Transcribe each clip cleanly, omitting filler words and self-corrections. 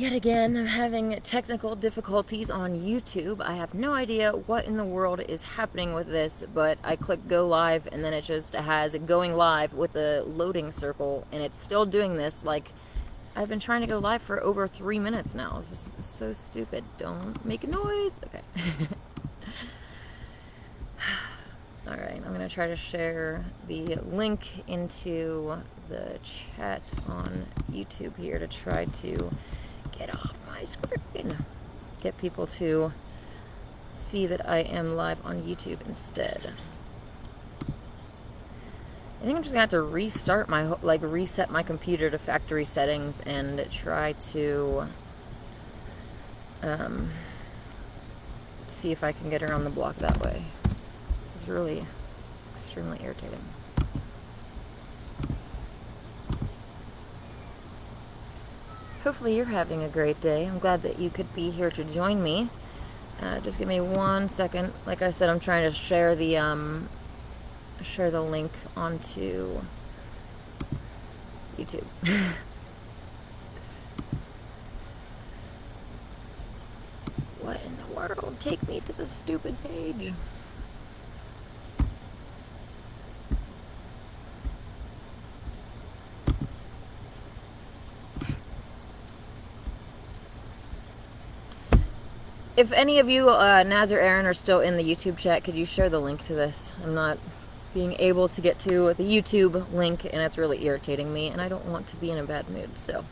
Yet again, I'm having technical difficulties on YouTube. I have no idea what in the world is happening with this, but I click go live and then it just has going live with a loading circle, and it's still doing this. Like, I've been trying to go live for over 3 minutes now. This is so stupid. Don't make a noise. Okay. Alright, I'm going to try to share the link into the chat on YouTube here to try to get off my screen. Get people to see that I am live on YouTube instead. I think I'm just gonna have to restart my, reset my computer to factory settings and try to see if I can get around the block that way. This is really extremely irritating. Hopefully you're having a great day. I'm glad that you could be here to join me. Just give me 1 second. Like I said, I'm trying to share the link onto YouTube. What in the world? Take me to the stupid page. If any of you, Naz or Aaron, are still in the YouTube chat, could you share the link to this? I'm not being able to get to the YouTube link, and it's really irritating me, and I don't want to be in a bad mood, so.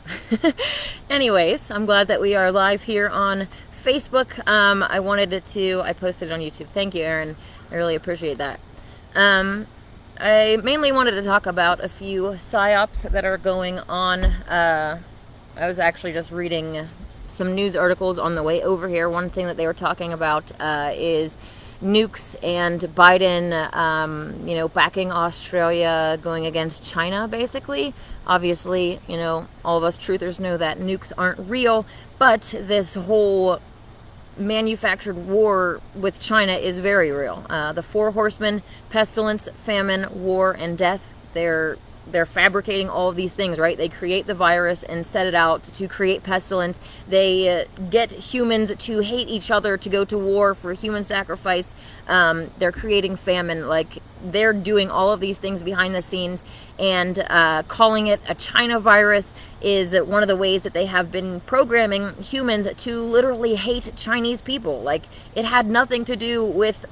Anyways, I'm glad that we are live here on Facebook. I posted it on YouTube. Thank you, Aaron. I really appreciate that. I mainly wanted to talk about a few psyops that are going on. I was actually just reading some news articles on the way over here. One thing that they were talking about is nukes and Biden, backing Australia, going against China, basically. Obviously, all of us truthers know that nukes aren't real, but this whole manufactured war with China is very real. The four horsemen: pestilence, famine, war, and death. They're fabricating all of these things, right? They create the virus and set it out to create pestilence. They get humans to hate each other, to go to war for human sacrifice. They're creating famine. Like, they're doing all of these things behind the scenes, and calling it a China virus is one of the ways that they have been programming humans to literally hate Chinese people. Like, it had nothing to do with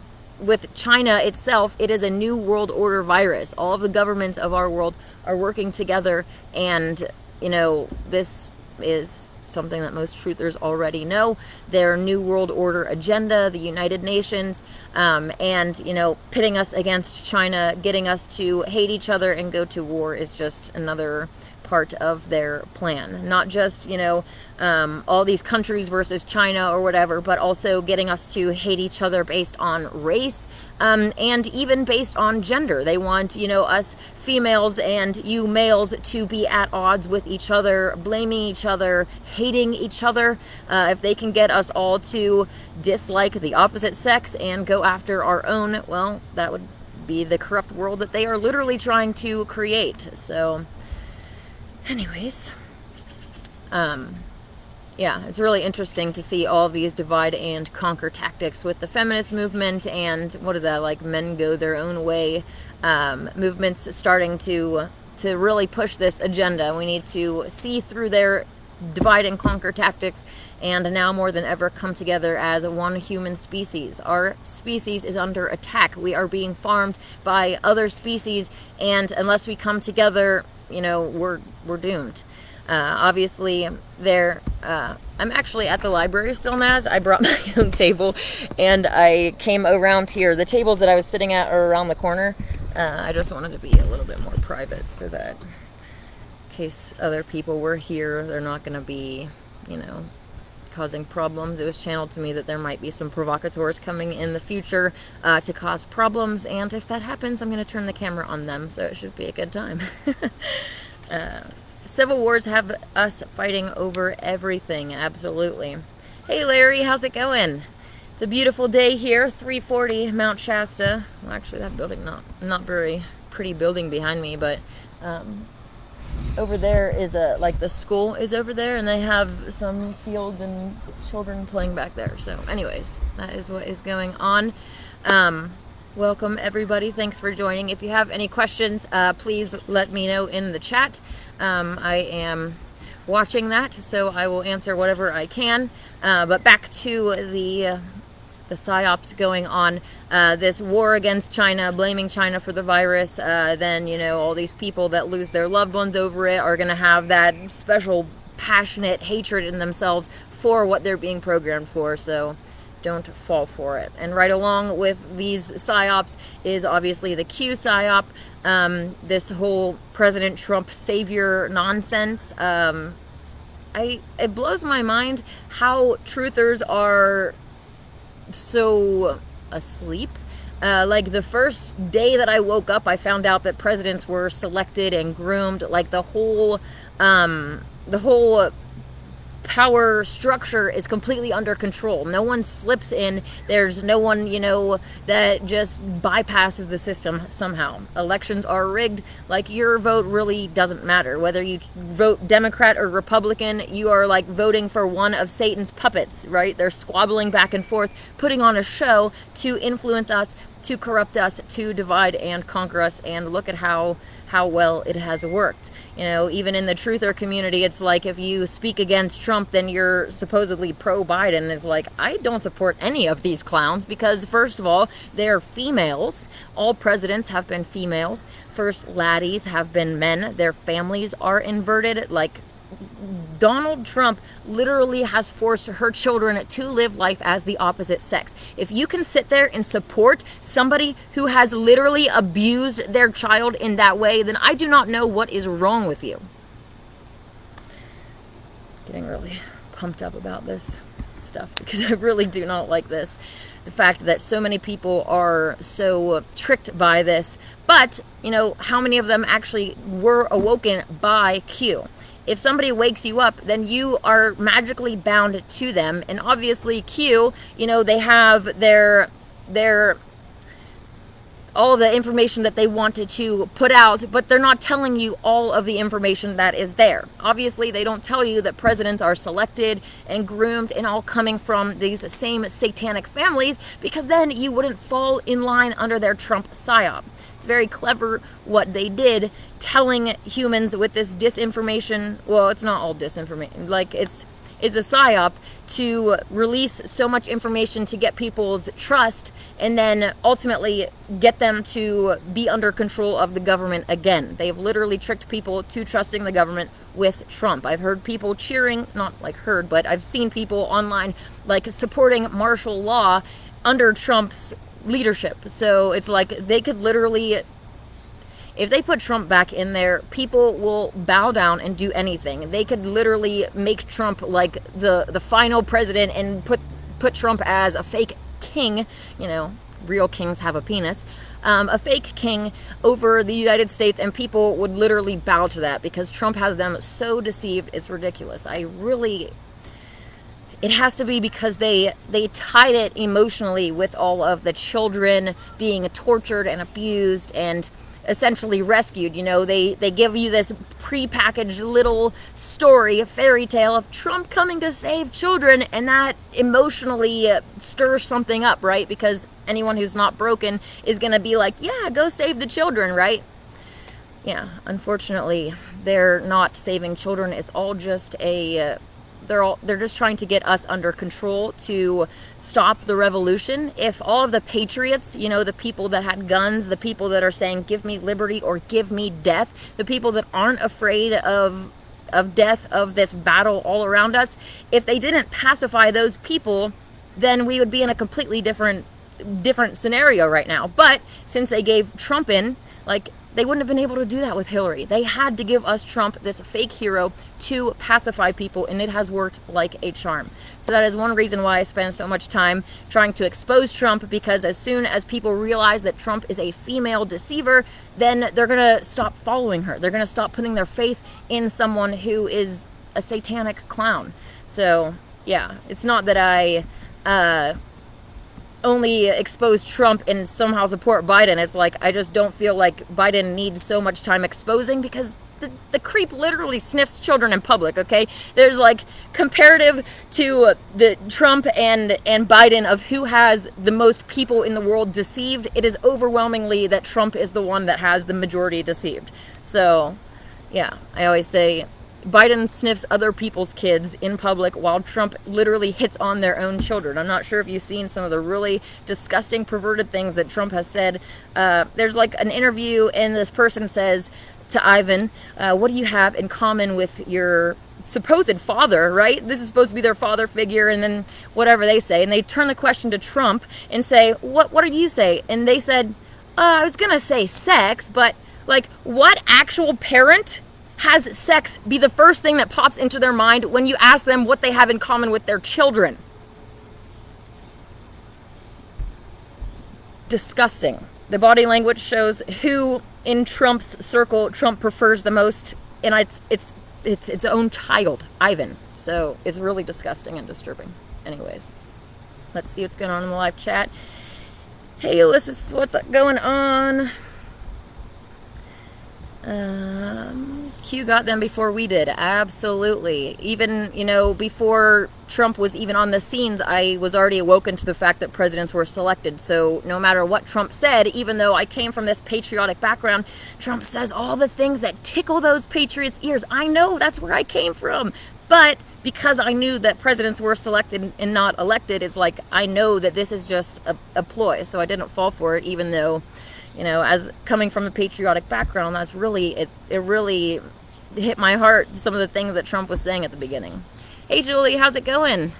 China itself. It is a new world order virus. All of the governments of our world are working together, and this is something that most truthers already know. Their new world order agenda, the United Nations, and pitting us against China, getting us to hate each other and go to war, is just another part of their plan. Not just all these countries versus China or whatever, but also getting us to hate each other based on race, and even based on gender. They want us females and you males to be at odds with each other, blaming each other, hating each other. If they can get us all to dislike the opposite sex and go after our own, well, that would be the corrupt world that they are literally trying to create. So anyways, yeah, it's really interesting to see all of these divide and conquer tactics with the feminist movement and, what is that, like, men go their own way movements starting to really push this agenda. We need to see through their divide and conquer tactics, and now more than ever come together as one human species. Our species is under attack. We are being farmed by other species, and unless we come together, we're doomed. Obviously, I'm actually at the library still, Naz. I brought my own table, and I came around here. The tables that I was sitting at are around the corner. I just wanted to be a little bit more private, so that in case other people were here, they're not going to be, causing problems. It was channeled to me that there might be some provocateurs coming in the future to cause problems, and if that happens, I'm going to turn the camera on them, so it should be a good time. Civil wars have us fighting over everything, absolutely. Hey Larry, how's it going? It's a beautiful day here, 340 Mount Shasta. Well, actually, that building, not very pretty building behind me, but over there is like the school is over there, and they have some fields and children playing back there. So anyways, that is what is going on. Welcome everybody, thanks for joining. If you have any questions, please let me know in the chat. I am watching that, so I will answer whatever I can. But back to the psyops going on, this war against China, blaming China for the virus, then, you know, all these people that lose their loved ones over it are going to have that special passionate hatred in themselves for what they're being programmed for, so don't fall for it. And right along with these psyops is obviously the Q psyop, this whole President Trump savior nonsense. It blows my mind how truthers are so asleep. Like the first day that I woke up, I found out that presidents were selected and groomed. Like the whole power structure is completely under control. No one slips in. There's no one, you know, that just bypasses the system somehow. Elections are rigged. Like, your vote really doesn't matter. Whether you vote Democrat or Republican, you are like voting for one of Satan's puppets, right? They're squabbling back and forth, putting on a show to influence us, to corrupt us, to divide and conquer us. And look at how well it has worked. You know, even in the truther community, it's like if you speak against Trump, then you're supposedly pro-Biden. It's like, I don't support any of these clowns because, first of all, they're females. All presidents have been females. First laddies have been men. Their families are inverted. Like, Donald Trump literally has forced her children to live life as the opposite sex. If you can sit there and support somebody who has literally abused their child in that way, then I do not know what is wrong with you. Getting really pumped up about this stuff because I really do not like this. The fact that so many people are so tricked by this. But, you know, how many of them actually were awoken by Q? If somebody wakes you up, then you are magically bound to them. And obviously Q, you know, they have their all the information that they wanted to put out, but they're not telling you all of the information that is there. Obviously, they don't tell you that presidents are selected and groomed and all coming from these same satanic families, because then you wouldn't fall in line under their Trump psyop. It's very clever what they did, telling humans with this disinformation. Well, it's not all disinformation. Like, it's a psyop to release so much information to get people's trust and then ultimately get them to be under control of the government again. They've literally tricked people to trusting the government with Trump. I've heard people cheering, not like heard, but I've seen people online like supporting martial law under Trump's leadership. So it's like they could literally, if they put Trump back in there, people will bow down and do anything. They could literally make Trump like the final president and put Trump as a fake king. You know, real kings have a penis. A fake king over the United States, and people would literally bow to that because Trump has them so deceived. It's ridiculous. It has to be because they tied it emotionally with all of the children being tortured and abused and essentially rescued. You know, they give you this pre-packaged little story, a fairy tale of Trump coming to save children, and that emotionally stirs something up, right? Because anyone who's not broken is going to be like, yeah, go save the children, right? Yeah, unfortunately, they're not saving children. It's all just they're just trying to get us under control to stop the revolution. If all of the patriots, you know, the people that had guns, the people that are saying, give me liberty or give me death, the people that aren't afraid of death, of this battle all around us, if they didn't pacify those people, then we would be in a completely different scenario right now. But since they gave Trump in, like, they wouldn't have been able to do that with Hillary. They had to give us Trump, this fake hero, to pacify people, and it has worked like a charm. So that is one reason why I spend so much time trying to expose Trump, because as soon as people realize that Trump is a female deceiver, then they're going to stop following her. They're going to stop putting their faith in someone who is a satanic clown. So, yeah, it's not that I only expose Trump and somehow support Biden. It's like, I just don't feel like Biden needs so much time exposing, because the creep literally sniffs children in public, okay? There's like, comparative to the Trump and Biden of who has the most people in the world deceived, it is overwhelmingly that Trump is the one that has the majority deceived. So, yeah, I always say Biden sniffs other people's kids in public while Trump literally hits on their own children. I'm not sure if you've seen some of the really disgusting, perverted things that Trump has said. There's like an interview, and this person says to Ivan, what do you have in common with your supposed father, right? This is supposed to be their father figure, and then whatever they say. And they turn the question to Trump and say, what do you say? And they said, I was going to say sex, but like, what actual parent has sex be the first thing that pops into their mind when you ask them what they have in common with their children? Disgusting. The body language shows who in Trump's circle Trump prefers the most, and it's its own child, Ivan. So it's really disgusting and disturbing. Anyways, let's see what's going on in the live chat. Hey Ulysses, what's going on? Q got them before we did. Absolutely. Even, before Trump was even on the scenes, I was already awoken to the fact that presidents were selected. So no matter what Trump said, even though I came from this patriotic background, Trump says all the things that tickle those patriots' ears. I know that's where I came from. But because I knew that presidents were selected and not elected, it's like, I know that this is just a ploy. So I didn't fall for it, even though, as coming from a patriotic background, that's really, it really hit my heart, some of the things that Trump was saying at the beginning. Hey Julie, how's it going?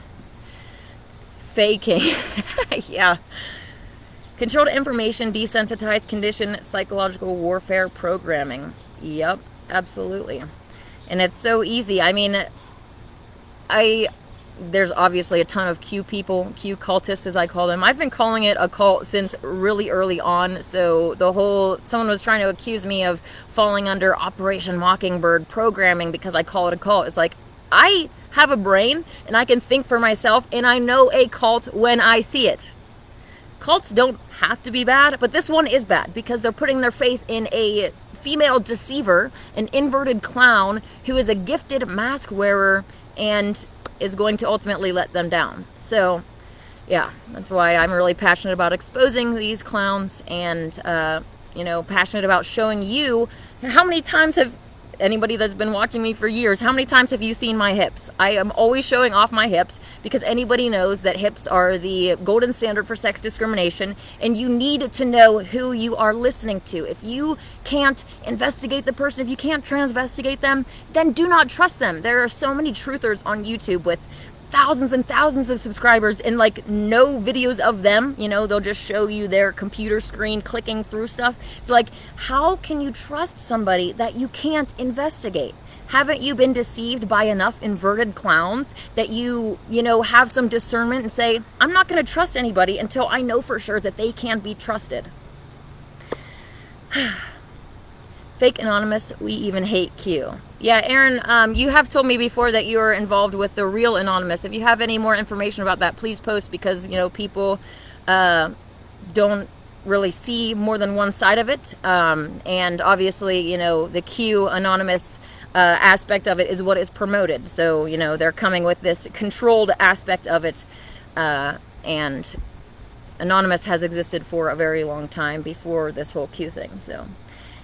Faking. Yeah. Controlled information, desensitized condition, psychological warfare programming. Yep, absolutely. And it's so easy. I mean, there's obviously a ton of Q people, Q cultists as I call them. I've been calling it a cult since really early on. So someone was trying to accuse me of falling under Operation Mockingbird programming because I call it a cult. It's like, I have a brain and I can think for myself, and I know a cult when I see it. Cults don't have to be bad, but this one is bad because they're putting their faith in a female deceiver, an inverted clown who is a gifted mask wearer and is going to ultimately let them down. So, yeah, that's why I'm really passionate about exposing these clowns and, passionate about showing you how many times have anybody that's been watching me for years, how many times have you seen my hips? I am always showing off my hips because anybody knows that hips are the golden standard for sex discrimination, and you need to know who you are listening to. If you can't investigate the person, if you can't transvestigate them, then do not trust them. There are so many truthers on YouTube with thousands and thousands of subscribers and no videos of them. They'll just show you their computer screen clicking through stuff. It's like, how can you trust somebody that you can't investigate? Haven't you been deceived by enough inverted clowns that you have some discernment and say, I'm not going to trust anybody until I know for sure that they can be trusted? Fake Anonymous, we even hate Q. Yeah, Aaron, you have told me before that you are involved with the real Anonymous. If you have any more information about that, please post, because, people don't really see more than one side of it. And obviously, the Q Anonymous aspect of it is what is promoted. So, they're coming with this controlled aspect of it. And Anonymous has existed for a very long time before this whole Q thing, so...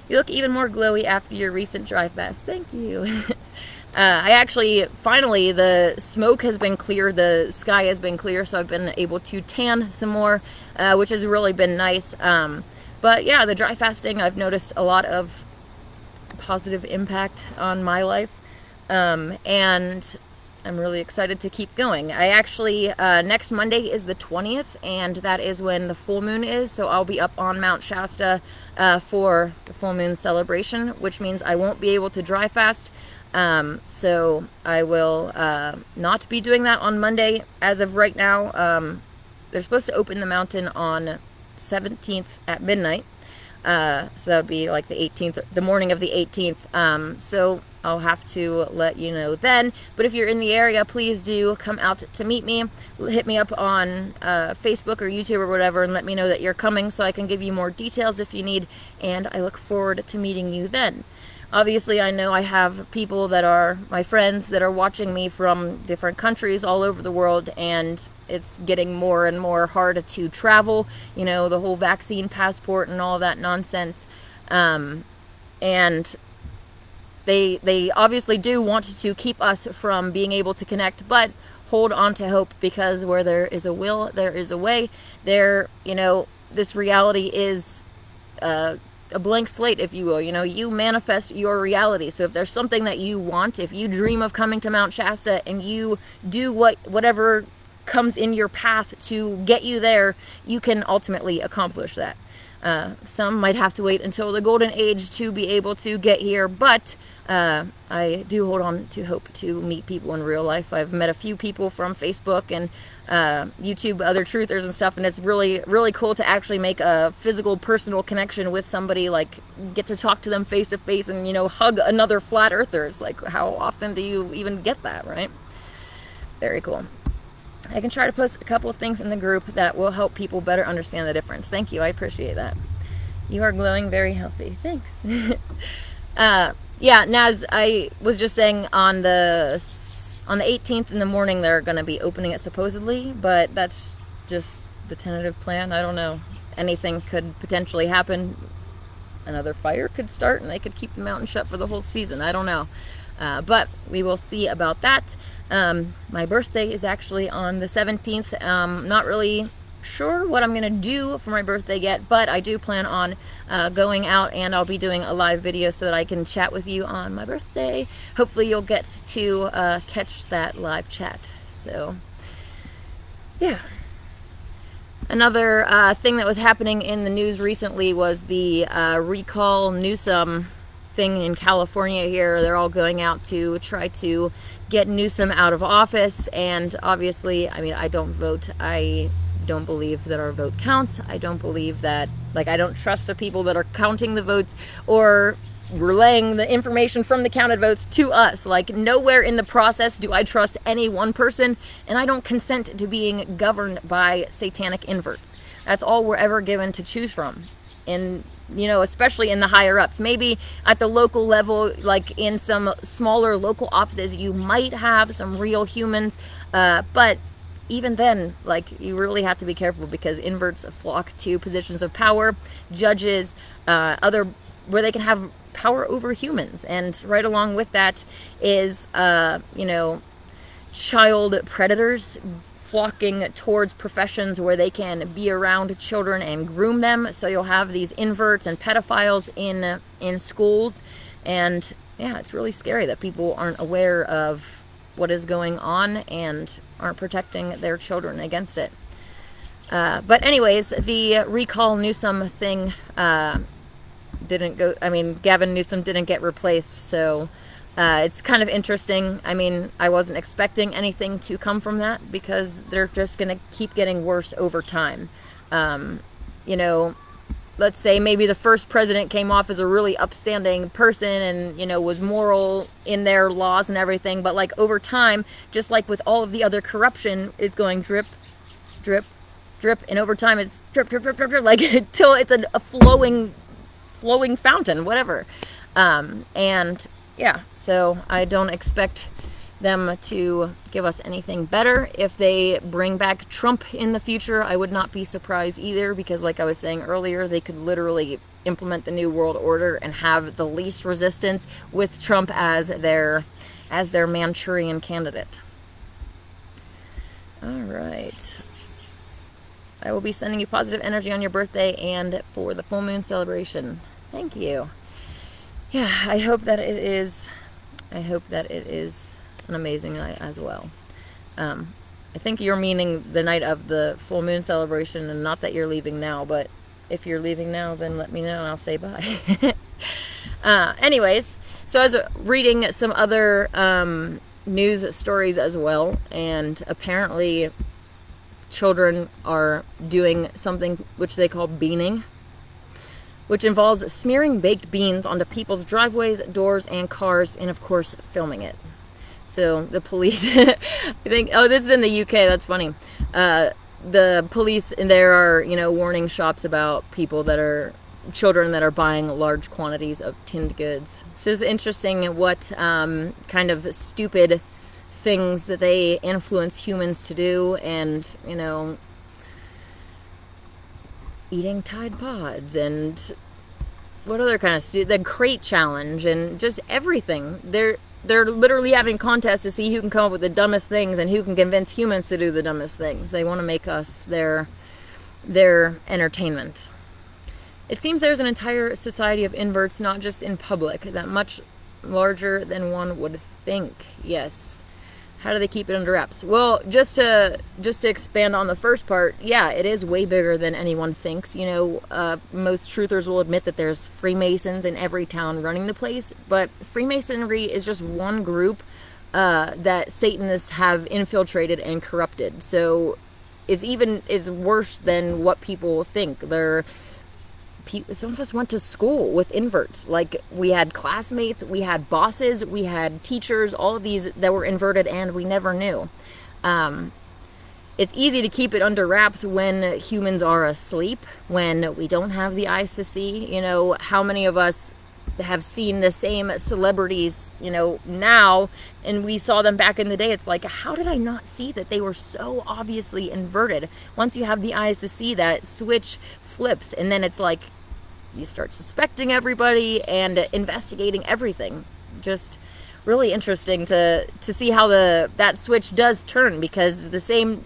You look even more glowy after your recent dry fast. Thank you. I actually, finally, the smoke has been clear, the sky has been clear, so I've been able to tan some more, which has really been nice. But yeah, the dry fasting, I've noticed a lot of positive impact on my life, and I'm really excited to keep going. I actually, next Monday is the 20th, and that is when the full moon is, so I'll be up on Mount Shasta for the full moon celebration, which means I won't be able to dry fast. So I will not be doing that on Monday. As of right now, they're supposed to open the mountain on 17th at midnight. So that would be like the 18th, the morning of the 18th. So I'll have to let you know then. But if you're in the area, please do come out to meet me. Hit me up on Facebook or YouTube or whatever and let me know that you're coming so I can give you more details if you need. And I look forward to meeting you then. obviously I know I have people that are my friends that are watching me from different countries all over the world, and it's getting more and more hard to travel, you know, the whole vaccine passport and all that nonsense. And they obviously do want to keep us from being able to connect, but hold on to hope, because where there is a will, there is a way. There, you know, this reality is a blank slate, if you will. You know, you manifest your reality. So if there's something that you want, if you dream of coming to Mount Shasta and you do whatever comes in your path to get you there, you can ultimately accomplish that. Some might have to wait until the golden age to be able to get here, but I do hold on to hope to meet people in real life. I've met a few people from Facebook and YouTube, other truthers and stuff, and it's really, really cool to actually make a physical, personal connection with somebody, like get to talk to them face to face and, you know, hug another flat earther. It's like, how often do you even get that, right? Very cool. I can try to post a couple of things in the group that will help people better understand the difference. Thank you. I appreciate that. You are glowing, very healthy. Thanks. Yeah, Naz, I was just saying on the 18th in the morning they're going to be opening it supposedly, but that's just the tentative plan. I don't know. Anything could potentially happen. Another fire could start and they could keep the mountain shut for the whole season. I don't know. But we will see about that. My birthday is actually on the 17th. Not really sure what I'm going to do for my birthday yet, but I do plan on going out, and I'll be doing a live video so that I can chat with you on my birthday. Hopefully you'll get to catch that live chat. So, yeah. Another thing that was happening in the news recently was the recall Newsom thing in California here. They're all going out to try to get Newsom out of office, and obviously, I mean, I don't vote. I don't believe that our vote counts. I don't believe that, like, I don't trust the people that are counting the votes or relaying the information from the counted votes to us. Like, nowhere in the process do I trust any one person, and I don't consent to being governed by satanic inverts. That's all we're ever given to choose from. And, you know, especially in the higher ups. Maybe at the local level, like in some smaller local offices, you might have some real humans, but even then, like, you really have to be careful, because inverts flock to positions of power, judges, where they can have power over humans. And right along with that is, you know, child predators flocking towards professions where they can be around children and groom them. So you'll have these inverts and pedophiles in schools. And yeah, it's really scary that people aren't aware of what is going on and aren't protecting their children against it. But anyways, the recall Newsom thing didn't go. I mean, Gavin Newsom didn't get replaced, so it's kind of interesting. I mean, I wasn't expecting anything to come from that, because they're just going to keep getting worse over time. You know, let's say maybe the first president came off as a really upstanding person and, you know, was moral in their laws and everything. But, like, over time, just like with all of the other corruption, it's going drip, drip, drip. And over time, it's drip, drip, drip, drip, drip, like, until it's a flowing fountain, whatever. And, yeah, so I don't expect them to give us anything better. If they bring back Trump in the future, I would not be surprised either, because like I was saying earlier, they could literally implement the New World Order and have the least resistance with Trump as their Manchurian candidate. All right. I will be sending you positive energy on your birthday and for the full moon celebration. Thank you. Yeah, I hope that it is an amazing night as well. I think you're meaning the night of the full moon celebration, and not that you're leaving now, but if you're leaving now, then let me know and I'll say bye. Anyways, so I was reading some other news stories as well, and apparently children are doing something which they call beaning, which involves smearing baked beans onto people's driveways, doors, and cars, and of course filming it. So the police, I think, oh, this is in the UK, that's funny. The police, and there are, you know, warning shots about people that are children that are buying large quantities of tinned goods. It's just interesting what kind of stupid things that they influence humans to do, and, you know, eating Tide Pods, and what other kind of the crate challenge, and just everything. They're literally having contests to see who can come up with the dumbest things and who can convince humans to do the dumbest things. They want to make us their entertainment. It seems there's an entire society of inverts, not just in public, that much larger than one would think. Yes. How do they keep it under wraps? Well, just to expand on the first part, yeah, it is way bigger than anyone thinks. You know, most truthers will admit that there's Freemasons in every town running the place, but Freemasonry is just one group that Satanists have infiltrated and corrupted. So it's worse than what people think. Some of us went to school with inverts. Like, we had classmates, we had bosses, we had teachers, all of these that were inverted, and we never knew. It's easy to keep it under wraps when humans are asleep, when we don't have the eyes to see. You know, how many of us have seen the same celebrities, you know, now, and we saw them back in the day? It's like, how did I not see that they were so obviously inverted? Once you have the eyes to see, that switch flips, and then it's like you start suspecting everybody and investigating everything. Just really interesting to see how that switch does turn, because the same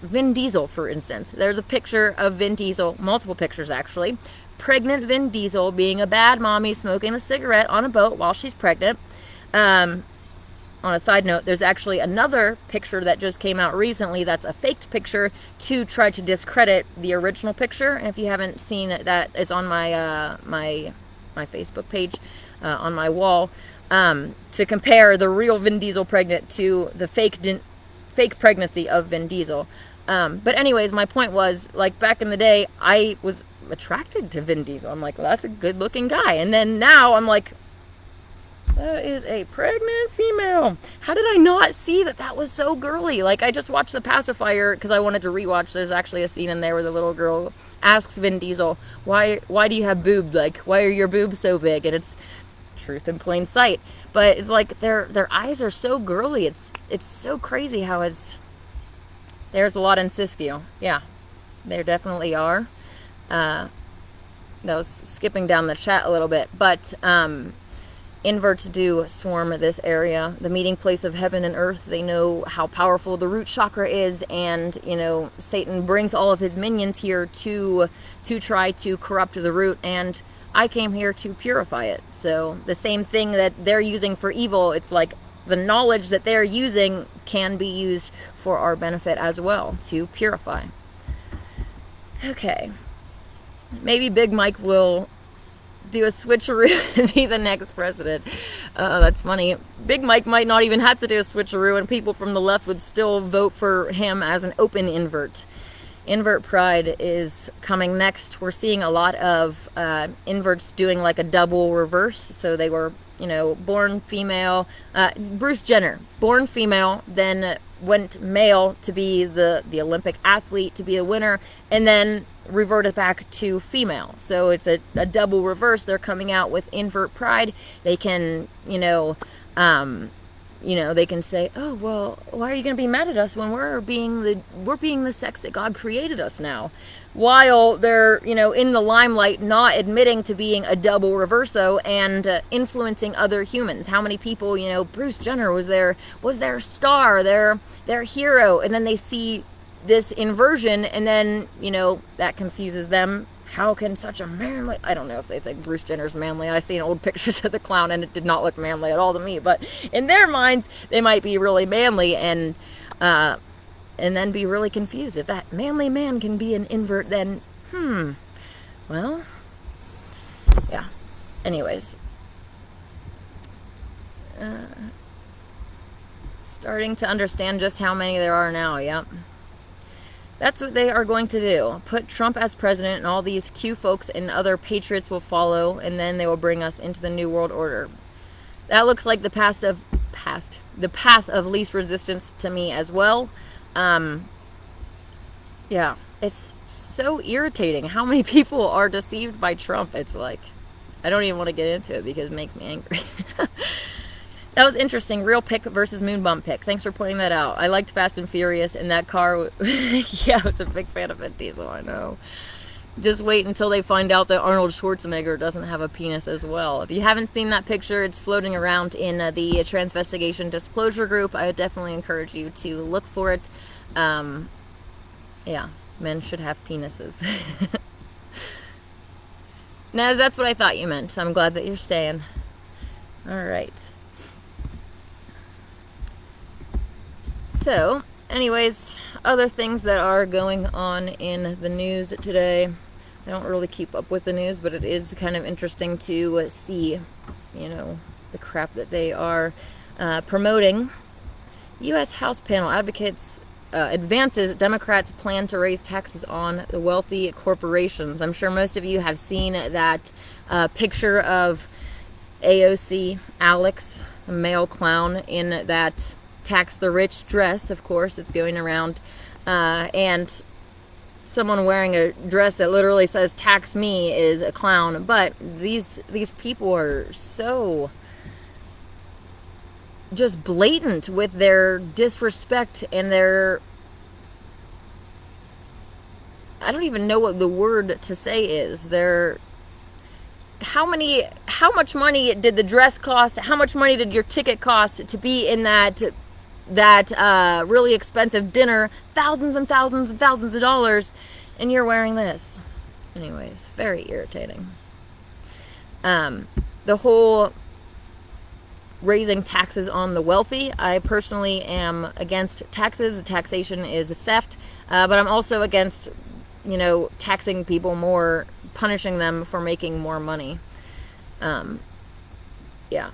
Vin Diesel, for instance, there's a picture of Vin Diesel, multiple pictures actually, pregnant Vin Diesel being a bad mommy smoking a cigarette on a boat while she's pregnant. On a side note, there's actually another picture that just came out recently that's a faked picture to try to discredit the original picture. And if you haven't seen that, it's on my my Facebook page, on my wall, to compare the real Vin Diesel pregnant to the fake pregnancy of Vin Diesel. But anyways, my point was, like, back in the day, I was attracted to Vin Diesel. I'm like, well, that's a good looking guy. And then now I'm like, that is a pregnant female. How did I not see that was so girly? Like, I just watched The Pacifier because I wanted to rewatch. There's actually a scene in there where the little girl asks Vin Diesel, why do you have boobs? Like, why are your boobs so big? And it's truth in plain sight. But it's like their eyes are so girly. It's so crazy how there's a lot in Siskiyou. Yeah, there definitely are. That was skipping down the chat a little bit, but inverts do swarm this area, the meeting place of heaven and earth. They know how powerful the root chakra is, and, you know, Satan brings all of his minions here to try to corrupt the root, and I came here to purify it. So the same thing that they're using for evil, it's like the knowledge that they're using can be used for our benefit as well, to purify. Okay. Maybe Big Mike will do a switcheroo and be the next president. That's funny. Big Mike might not even have to do a switcheroo, and people from the left would still vote for him as an open invert. Invert pride is coming next. We're seeing a lot of inverts doing like a double reverse. So they were, you know, born female. Bruce Jenner, born female, then went male to be the Olympic athlete, to be a winner, and then reverted back to female. So it's a double reverse. They're coming out with invert pride. They can, they can say, oh, well, why are you going to be mad at us when we're being the sex that God created us now? While they're, in the limelight, not admitting to being a double reverso and influencing other humans. How many people, Bruce Jenner was their star, their hero, and then they see this inversion, and then, that confuses them. How can such a manly... I don't know if they think Bruce Jenner's manly. I seen old pictures of the clown, and it did not look manly at all to me. But in their minds, they might be really manly, and then be really confused. If that manly man can be an invert, then, well, yeah. Anyways. Starting to understand just how many there are now, yep. That's what they are going to do. Put Trump as president, and all these Q folks and other patriots will follow, and then they will bring us into the new world order. That looks like the path of least resistance to me as well. Yeah, it's so irritating how many people are deceived by Trump. It's like, I don't even want to get into it because it makes me angry. That was interesting. Real pick versus moon bump pick. Thanks for pointing that out. I liked Fast and Furious, and that car, yeah, I was a big fan of Vin Diesel, I know. Just wait until they find out that Arnold Schwarzenegger doesn't have a penis as well. If you haven't seen that picture, it's floating around in the Transvestigation Disclosure group. I would definitely encourage you to look for it. Yeah, men should have penises. Naz, that's what I thought you meant. I'm glad that you're staying. All right. So, anyways, other things that are going on in the news today. I don't really keep up with the news, but it is kind of interesting to see, you know, the crap that they are promoting. U.S. House panel advances Democrats' plan to raise taxes on the wealthy corporations. I'm sure most of you have seen that picture of AOC, Alex, a male clown, in that tax the rich dress. Of course, it's going around, and someone wearing a dress that literally says tax me is a clown. But these people are so just blatant with their disrespect and their, I don't even know what the word to say is. How much money did the dress cost? How much money did your ticket cost to be in that really expensive dinner? Thousands and thousands and thousands of dollars, and you're wearing this. Anyways, very irritating. The whole raising taxes on the wealthy. I personally am against taxes. Taxation is theft, but I'm also against, you know, taxing people more, punishing them for making more money. Yeah.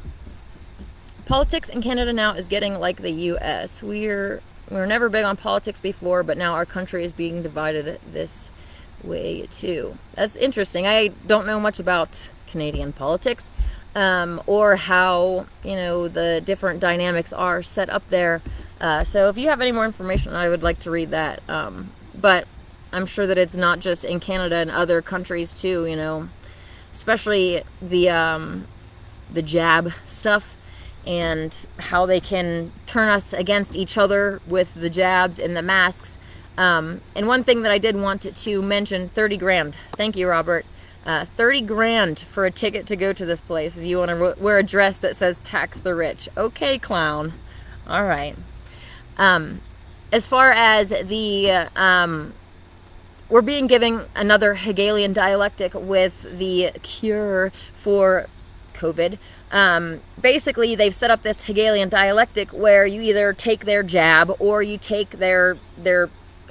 Politics in Canada now is getting like the U.S. We were never big on politics before, but now our country is being divided this way too. That's interesting. I don't know much about Canadian politics, or how, you know, the different dynamics are set up there. So if you have any more information, I would like to read that. But I'm sure that it's not just in Canada and other countries too, you know, especially the jab stuff and how they can turn us against each other with the jabs and the masks. And one thing that I did want to mention, 30 grand. Thank you, Robert. 30 grand for a ticket to go to this place if you want to wear a dress that says tax the rich. Okay, clown. All right. As far as the, we're being given another Hegelian dialectic with the cure for COVID. Basically, they've set up this Hegelian dialectic where you either take their jab or you take their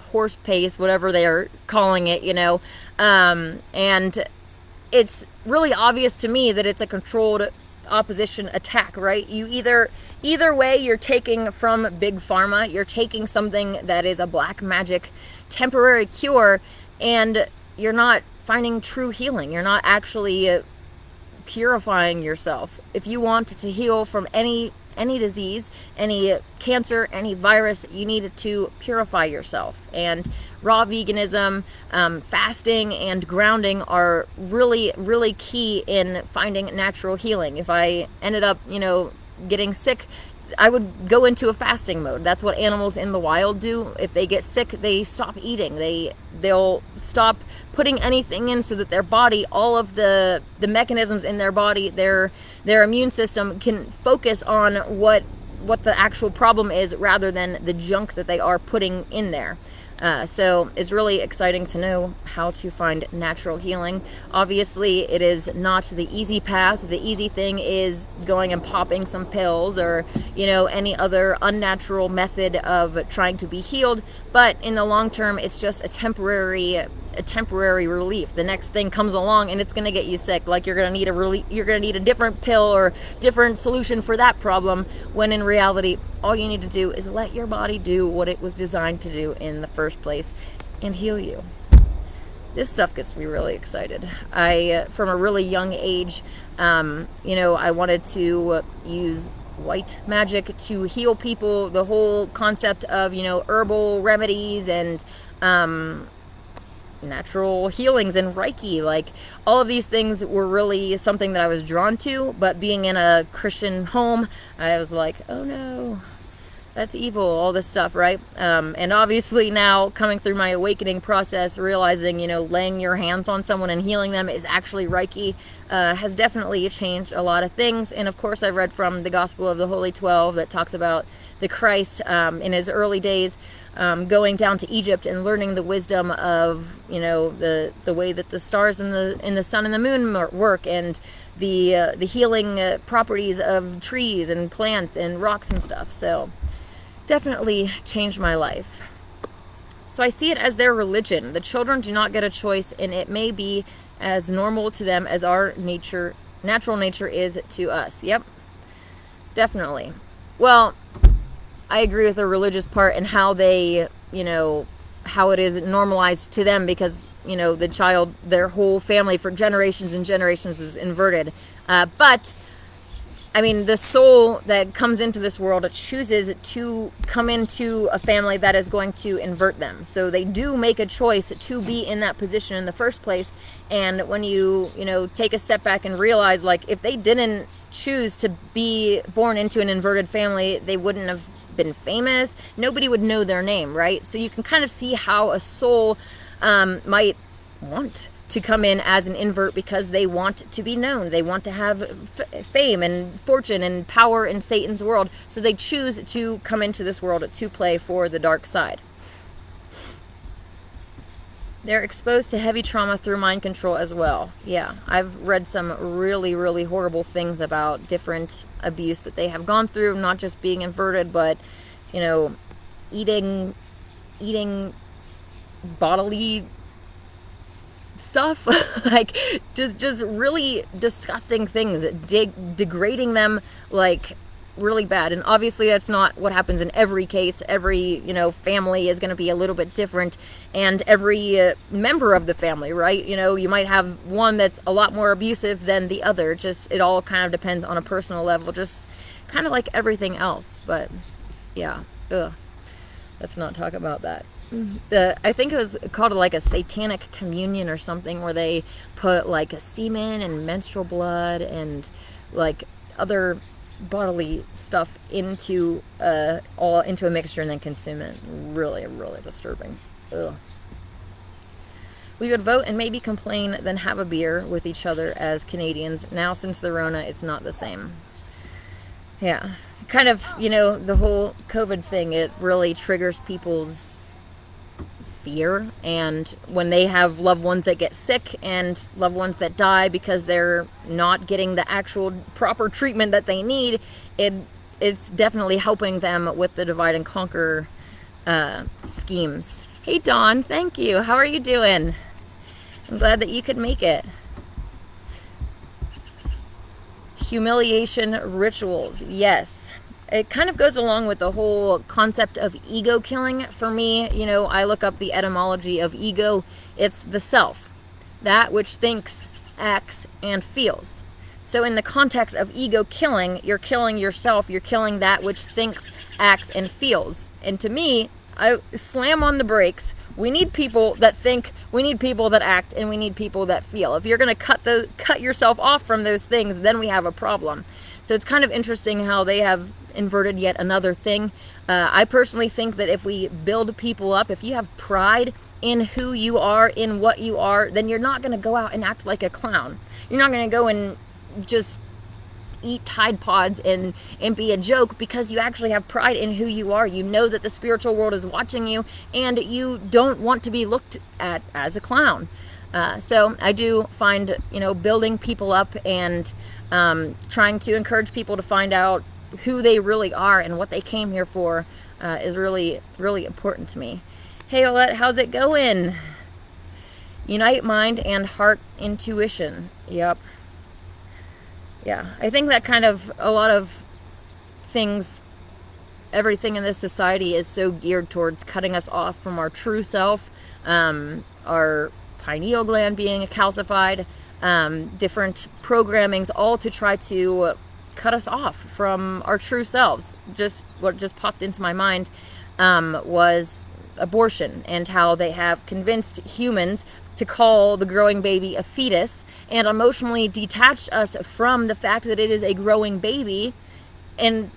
horse pace, whatever they are calling it, you know, and it's really obvious to me that it's a controlled opposition attack, right? You either way, you're taking from Big Pharma, you're taking something that is a black magic temporary cure, and you're not finding true healing. You're not actually purifying yourself. If you want to heal from any disease, any cancer, any virus, you need to purify yourself. And raw veganism, fasting, and grounding are really, really key in finding natural healing. If I ended up, you know, getting sick, I would go into a fasting mode. That's what animals in the wild do. If they get sick, they stop eating. They'll stop putting anything in so that their body, all of the mechanisms in their body, their immune system can focus on what the actual problem is rather than the junk that they are putting in there. So it's really exciting to know how to find natural healing. Obviously, it is not the easy path. The easy thing is going and popping some pills or, you know, any other unnatural method of trying to be healed. But in the long term, it's just a temporary relief. The next thing comes along and it's going to get you sick. Like you're going to need a different pill or different solution for that problem, when in reality, all you need to do is let your body do what it was designed to do in the first place and heal you. This stuff gets me really excited. From a really young age, you know, I wanted to use white magic to heal people. The whole concept of, you know, herbal remedies and natural healings and Reiki. Like, all of these things were really something that I was drawn to, but being in a Christian home, I was like, oh no, that's evil, all this stuff, right? And obviously now, coming through my awakening process, realizing, laying your hands on someone and healing them is actually Reiki, has definitely changed a lot of things. And of course, I read from the Gospel of the Holy 12 that talks about the Christ in his early days going down to Egypt and learning the wisdom of, the way that the stars and the sun and the moon work, and the healing properties of trees and plants and rocks and stuff. So definitely changed my life. So I see it as their religion. The children do not get a choice, and it may be as normal to them as our natural nature is to us. Yep, definitely. Well, I agree with the religious part and how they, how it is normalized to them, because, the child, their whole family for generations and generations is inverted. But I mean, the soul that comes into this world chooses to come into a family that is going to invert them. So they do make a choice to be in that position in the first place. And when you take a step back and realize, like, if they didn't choose to be born into an inverted family, they wouldn't have been famous. Nobody would know their name, right? So you can kind of see how a soul might want to come in as an invert, because they want to be known. They want to have fame and fortune and power in Satan's world. So they choose to come into this world to play for the dark side. They're exposed to heavy trauma through mind control as well. Yeah, I've read some really, really horrible things about different abuse that they have gone through, not just being inverted, but, eating bodily stuff, like just really disgusting things, degrading them, like, really bad. And obviously that's not what happens in every case. Every family is going to be a little bit different, and every member of the family, right? You might have one that's a lot more abusive than the other. Just, it all kind of depends on a personal level, just kind of like everything else. But yeah, let's not talk about that. I think it was called like a satanic communion or something, where they put like a semen and menstrual blood and like other bodily stuff into a mixture and then consume it. Really, really disturbing. Ugh. We would vote and maybe complain, then have a beer with each other as Canadians. Now, since the Rona, it's not the same. Yeah. Kind of, the whole COVID thing, it really triggers people's fear, and when they have loved ones that get sick and loved ones that die because they're not getting the actual proper treatment that they need, it's definitely helping them with the divide and conquer schemes. Hey Dawn, thank you. How are you doing? I'm glad that you could make it. Humiliation rituals, yes. It kind of goes along with the whole concept of ego killing for me. I look up the etymology of ego. It's the self, that which thinks, acts, and feels. So in the context of ego killing, you're killing yourself. You're killing that which thinks, acts, and feels. And to me, I slam on the brakes. We need people that think, we need people that act, and we need people that feel. If you're going to cut yourself off from those things, then we have a problem. So it's kind of interesting how they have inverted yet another thing. I personally think that if we build people up, if you have pride in who you are, in what you are, then you're not going to go out and act like a clown. You're not going to go and just eat Tide Pods and be a joke, because you actually have pride in who you are. You know that the spiritual world is watching you, and you don't want to be looked at as a clown. So I do find, building people up and trying to encourage people to find out who they really are and what they came here for is really, really important to me. Hey Olette, how's it going? Unite mind and heart intuition. Yep. Yeah, I think that kind of a lot of things, everything in this society is so geared towards cutting us off from our true self, our pineal gland being calcified, different programmings, all to try to cut us off from our true selves. Just what just popped into my mind was abortion, and how they have convinced humans to call the growing baby a fetus and emotionally detached us from the fact that it is a growing baby. And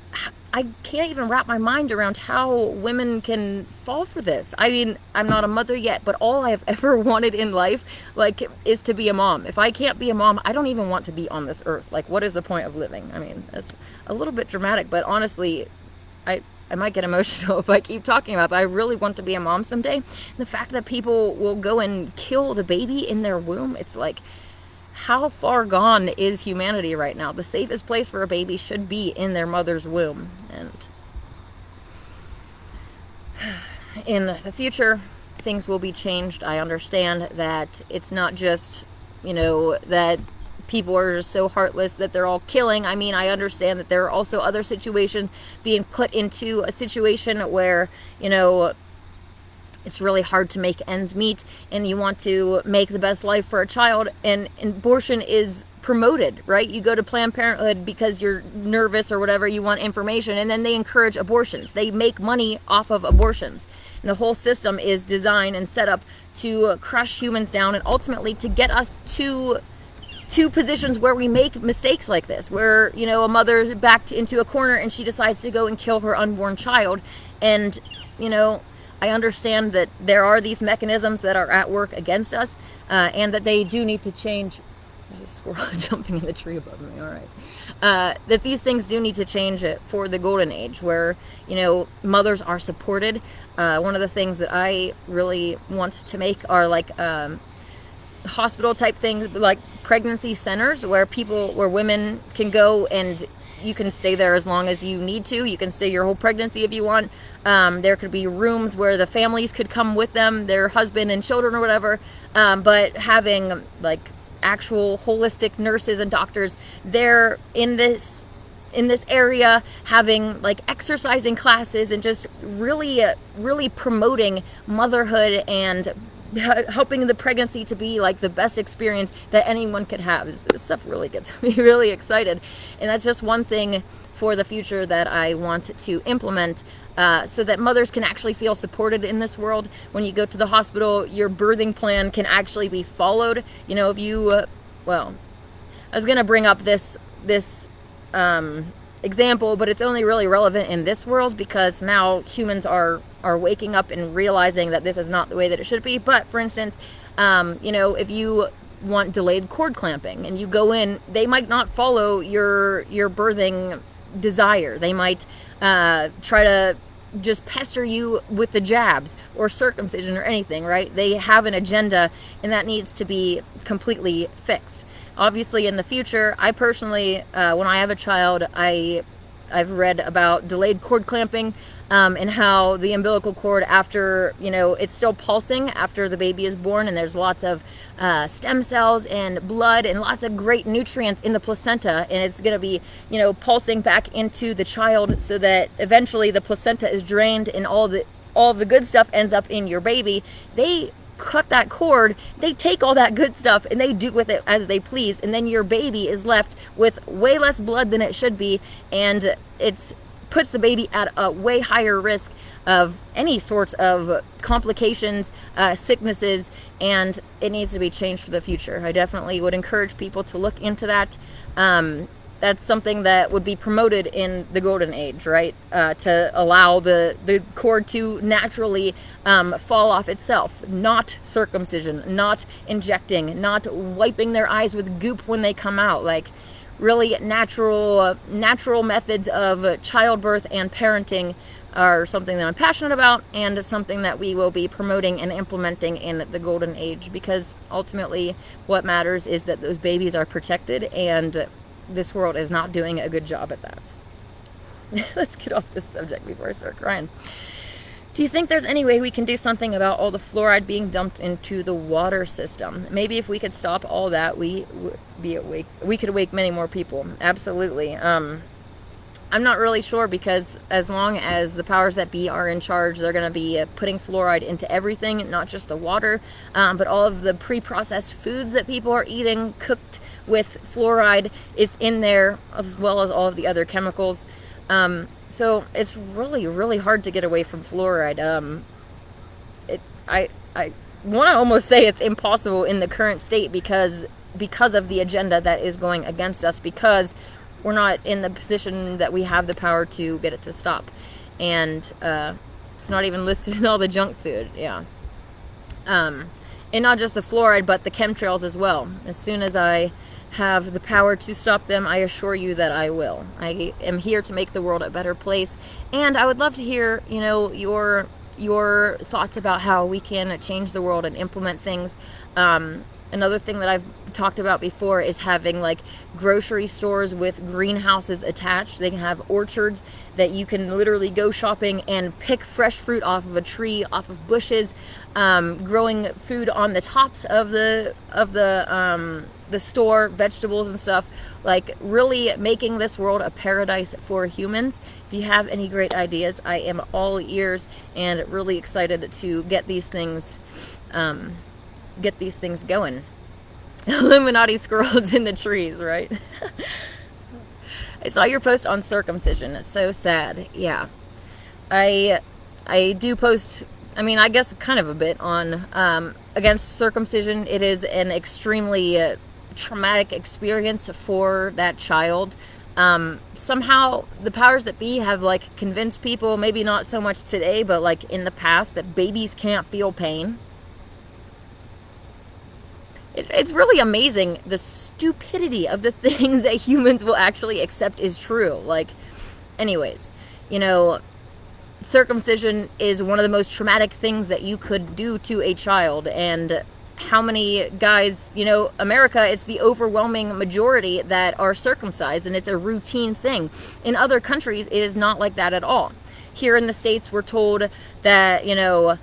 I can't even wrap my mind around how women can fall for this. I mean, I'm not a mother yet, but all I have ever wanted in life, like, is to be a mom. If I can't be a mom, I don't even want to be on this earth. Like, what is the point of living? I mean, that's a little bit dramatic, but honestly, I might get emotional if I keep talking about it, but I really want to be a mom someday. The fact that people will go and kill the baby in their womb, it's like, how far gone is humanity right now? The safest place for a baby should be in their mother's womb. And in the future, things will be changed. I understand that it's not just, that people are just so heartless that they're all killing. I mean, I understand that there are also other situations being put into a situation where, it's really hard to make ends meet and you want to make the best life for a child, and abortion is promoted, right? You go to Planned Parenthood because you're nervous or whatever, you want information, and then they encourage abortions. They make money off of abortions. And the whole system is designed and set up to crush humans down and ultimately to get us to positions where we make mistakes like this, where, a mother's backed into a corner and she decides to go and kill her unborn child. And, I understand that there are these mechanisms that are at work against us, and that they do need to change. There's a squirrel jumping in the tree above me, all right. That these things do need to change for the golden age, where, mothers are supported. One of the things that I really want to make are like hospital type things, like pregnancy centers where women can go and you can stay there as long as you need to. You can stay your whole pregnancy if you want. There could be rooms where the families could come with them, their husband and children or whatever. But having like actual holistic nurses and doctors there in this area, having like exercising classes and just really promoting motherhood and helping the pregnancy to be like the best experience that anyone could have. This stuff really gets me really excited, and that's just one thing for the future that I want to implement, so that mothers can actually feel supported in this world. When you go to the hospital, your birthing plan can actually be followed. If you I was gonna bring up this example, but it's only really relevant in this world because now humans are waking up and realizing that this is not the way that it should be. But for instance, if you want delayed cord clamping and you go in, they might not follow your birthing desire. They might try to just pester you with the jabs or circumcision or anything, right? They have an agenda, and that needs to be completely fixed. Obviously, in the future, I personally, when I have a child, I've read about delayed cord clamping, and how the umbilical cord, after, it's still pulsing after the baby is born, and there's lots of stem cells and blood and lots of great nutrients in the placenta, and it's going to be, pulsing back into the child so that eventually the placenta is drained and all the good stuff ends up in your baby. They cut that cord, they take all that good stuff and they do with it as they please, and then your baby is left with way less blood than it should be, and it's puts the baby at a way higher risk of any sorts of complications, sicknesses, and it needs to be changed for the future. I definitely would encourage people to look into that. That's something that would be promoted in the golden age, right? To allow the cord to naturally fall off itself. Not circumcision, not injecting, not wiping their eyes with goop when they come out. Like, really natural methods of childbirth and parenting are something that I'm passionate about, and something that we will be promoting and implementing in the golden age, because ultimately what matters is that those babies are protected, and this world is not doing a good job at that. Let's get off this subject before I start crying. Do you think there's any way we can do something about all the fluoride being dumped into the water system? Maybe if we could stop all that, we could awake many more people. Absolutely. I'm not really sure, because as long as the powers that be are in charge, they're going to be putting fluoride into everything, not just the water, but all of the pre-processed foods that people are eating, cooked with fluoride, is in there, as well as all of the other chemicals. So it's really, really hard to get away from fluoride. I want to almost say it's impossible in the current state because of the agenda that is going against us, because we're not in the position that we have the power to get it to stop. And it's not even listed in all the junk food. Yeah. And not just the fluoride, but the chemtrails as well. As soon as I have the power to stop them, I assure you that I will. I am here to make the world a better place, and I would love to hear, you know, your thoughts about how we can change the world and implement things. Another thing that I've talked about before is having like grocery stores with greenhouses attached. They can have orchards that you can literally go shopping and pick fresh fruit off of a tree, off of bushes, growing food on the tops of the store, vegetables and stuff, like really making this world a paradise for humans. If you have any great ideas, I am all ears and really excited to get these things going. Illuminati squirrels in the trees, right? I saw your post on circumcision. It's so sad. Yeah. I do post, I mean, I guess kind of a bit on against circumcision. It is an extremely traumatic experience for that child. Somehow the powers that be have like convinced people, maybe not so much today, but like in the past, that babies can't feel pain. It's really amazing the stupidity of the things that humans will actually accept is true. Like, anyways, you know, circumcision is one of the most traumatic things that you could do to a child. And how many guys, you know, America, it's the overwhelming majority that are circumcised, and it's a routine thing. In other countries, it is not like that at all. Here in the States, we're told that, you know,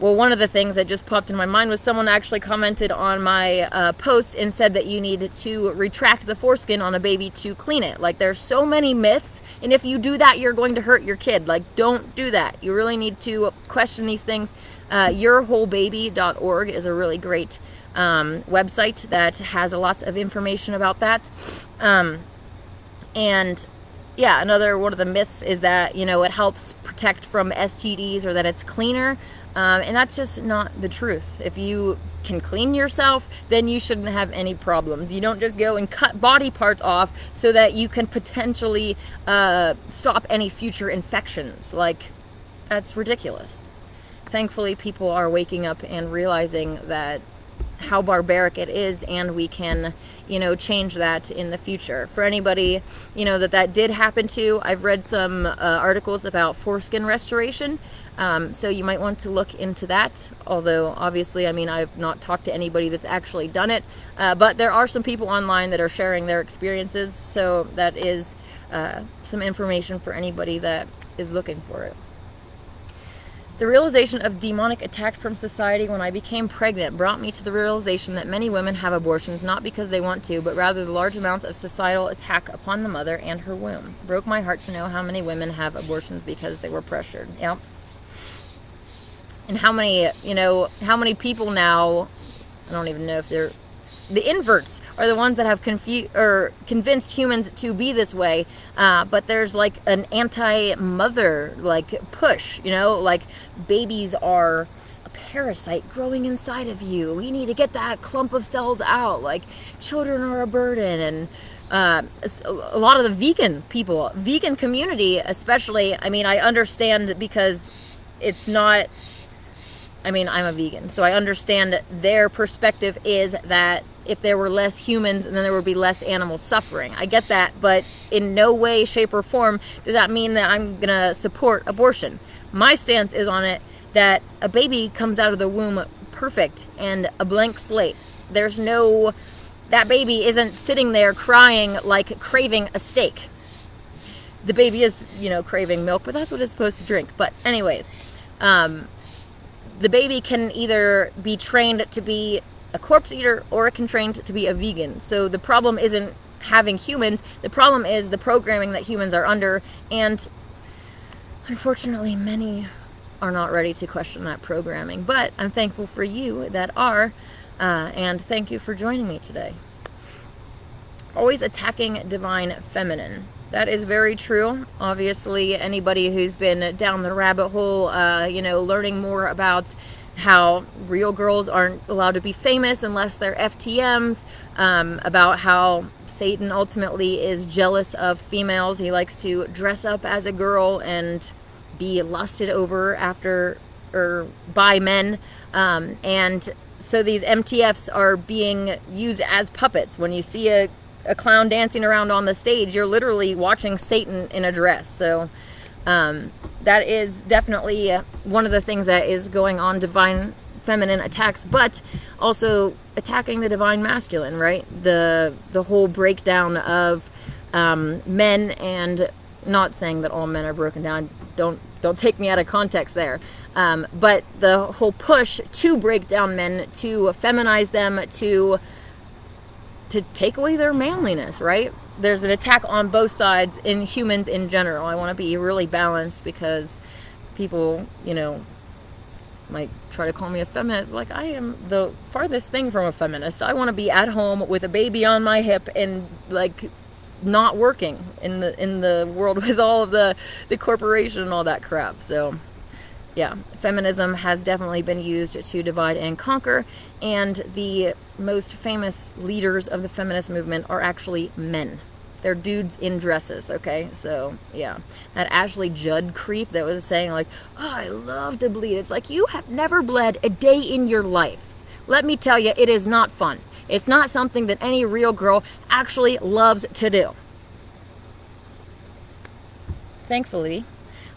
well, one of the things that just popped in my mind was someone actually commented on my post and said that you need to retract the foreskin on a baby to clean it. Like, there's so many myths, and if you do that, you're going to hurt your kid. Like, don't do that. You really need to question these things. Yourwholebaby.org is a really great website that has lots of information about that. And yeah, another one of the myths is that, you know, it helps protect from STDs or that it's cleaner. And that's just not the truth. If you can clean yourself, then you shouldn't have any problems. You don't just go and cut body parts off so that you can potentially stop any future infections. Like, that's ridiculous. Thankfully, people are waking up and realizing that how barbaric it is, and we can, you know, change that in the future. For anybody, you know, that did happen to, I've read some articles about foreskin restoration. So you might want to look into that, although obviously, I mean, I've not talked to anybody that's actually done it, but there are some people online that are sharing their experiences, so that is some information for anybody that is looking for it. The realization of demonic attack from society when I became pregnant brought me to the realization that many women have abortions not because they want to, but rather the large amounts of societal attack upon the mother and her womb. It broke my heart to know how many women have abortions because they were pressured. Yep. And how many people now, I don't even know if they're, the inverts are the ones that have convinced humans to be this way, but there's like an anti-mother like push, you know, like babies are a parasite growing inside of you. We need to get that clump of cells out. Like, children are a burden. And a lot of the vegan community especially, I mean, I understand because it's not, I mean, I'm a vegan, so I understand their perspective is that if there were less humans, then there would be less animal suffering. I get that, but in no way, shape, or form does that mean that I'm going to support abortion. My stance is on it that a baby comes out of the womb perfect and a blank slate. That baby isn't sitting there crying like craving a steak. The baby is, you know, craving milk, but that's what it's supposed to drink. But anyways, the baby can either be trained to be a corpse eater or it can train to be a vegan. So the problem isn't having humans. The problem is the programming that humans are under. And unfortunately, many are not ready to question that programming. But I'm thankful for you that are. And thank you for joining me today. Always attacking divine feminine. That is very true. Obviously, anybody who's been down the rabbit hole, you know, learning more about how real girls aren't allowed to be famous unless they're FTMs, about how Satan ultimately is jealous of females. He likes to dress up as a girl and be lusted over after or by men, and so these MTFs are being used as puppets. When you see a clown dancing around on the stage, you're literally watching Satan in a dress. So that is definitely one of the things that is going on divine feminine attacks, but also attacking the divine masculine, right? The whole breakdown of men, and not saying that all men are broken down. Don't take me out of context there. But the whole push to break down men, to feminize them, to take away their manliness, right? There's an attack on both sides in humans in general. I want to be really balanced, because people, might try to call me a feminist. Like, I am the farthest thing from a feminist. I want to be at home with a baby on my hip and, like, not working in the world with all of the corporation and all that crap. So yeah, feminism has definitely been used to divide and conquer, and the most famous leaders of the feminist movement are actually men. They're dudes in dresses, okay? So yeah, that Ashley Judd creep that was saying, like, oh, I love to bleed. It's like, you have never bled a day in your life. Let me tell you, it is not fun. It's not something that any real girl actually loves to do. Thankfully,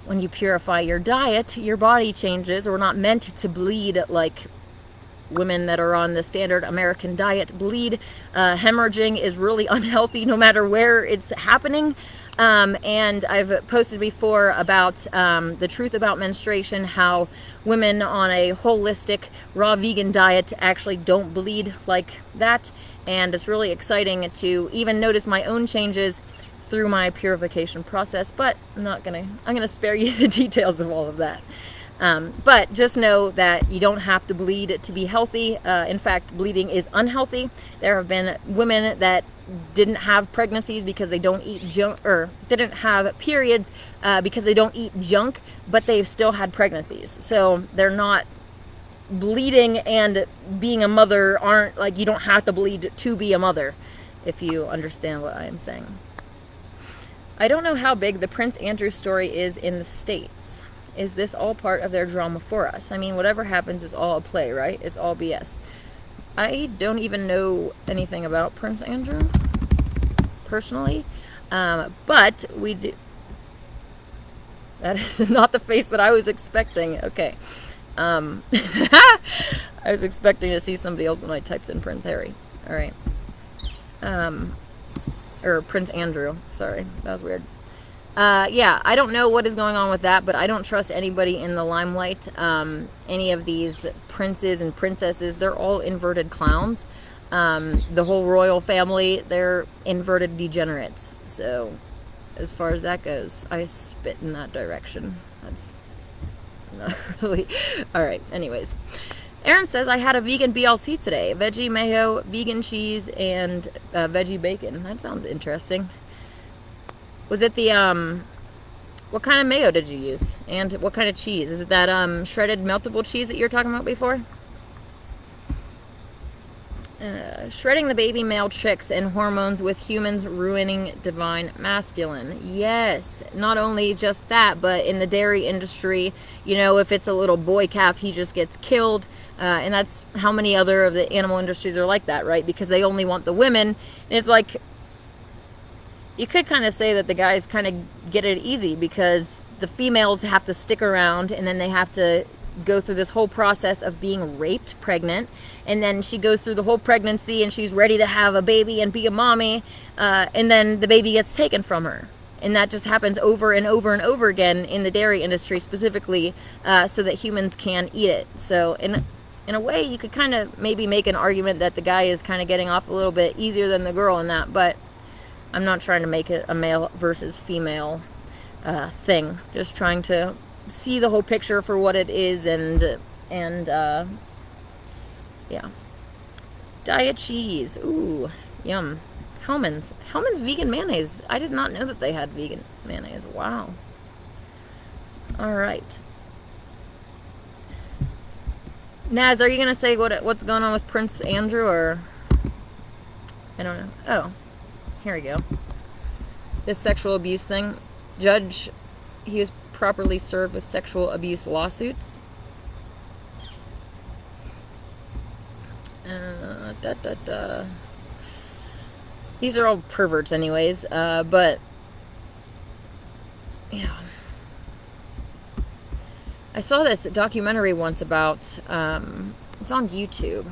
when you purify your diet, your body changes. We're not meant to bleed like women that are on the standard American diet bleed. Hemorrhaging is really unhealthy no matter where it's happening. And I've posted before about the truth about menstruation, how women on a holistic raw vegan diet actually don't bleed like that. And it's really exciting to even notice my own changes through my purification process, but I'm gonna spare you the details of all of that. But just know that you don't have to bleed to be healthy. In fact, bleeding is unhealthy. There have been women that didn't have pregnancies because they don't eat junk, or didn't have periods because they don't eat junk, but they've still had pregnancies. So they're not bleeding, and being a mother aren't, like, you don't have to bleed to be a mother, if you understand what I am saying. I don't know how big the Prince Andrew story is in the States. Is this all part of their drama for us? I mean, whatever happens is all a play, right? It's all BS. I don't even know anything about Prince Andrew, personally. But we do... That is not the face that I was expecting. Okay. I was expecting to see somebody else when I typed in Prince Harry. All right. Or Prince Andrew, sorry, that was weird. Yeah, I don't know what is going on with that, but I don't trust anybody in the limelight. Any of these princes and princesses, they're all inverted clowns. The whole royal family, they're inverted degenerates. So, as far as that goes, I spit in that direction. That's not really... Alright, anyways. Aaron says, I had a vegan BLT today. Veggie mayo, vegan cheese, and veggie bacon. That sounds interesting. Was it the, what kind of mayo did you use? And what kind of cheese? Is it that shredded meltable cheese that you were talking about before? Shredding the baby male chicks and hormones with humans ruining divine masculine. Yes, not only just that, but in the dairy industry, if it's a little boy calf, he just gets killed. And that's how many other of the animal industries are like that, right? Because they only want the women. And it's like, you could kind of say that the guys kind of get it easy, because the females have to stick around, and then they have to go through this whole process of being raped, pregnant, and then she goes through the whole pregnancy and she's ready to have a baby and be a mommy, and then the baby gets taken from her. And that just happens over and over and over again in the dairy industry specifically, so that humans can eat it. So in a way, you could kind of maybe make an argument that the guy is kind of getting off a little bit easier than the girl in that, but I'm not trying to make it a male versus female thing. Just trying to see the whole picture for what it is, and yeah. Diet cheese. Ooh, yum. Hellmann's vegan mayonnaise. I did not know that they had vegan mayonnaise. Wow. All right. Naz, are you gonna say what's going on with Prince Andrew, or I don't know? Oh, here we go. This sexual abuse thing. Judge, he was properly served with sexual abuse lawsuits. These are all perverts anyways, but yeah. I saw this documentary once about, it's on YouTube.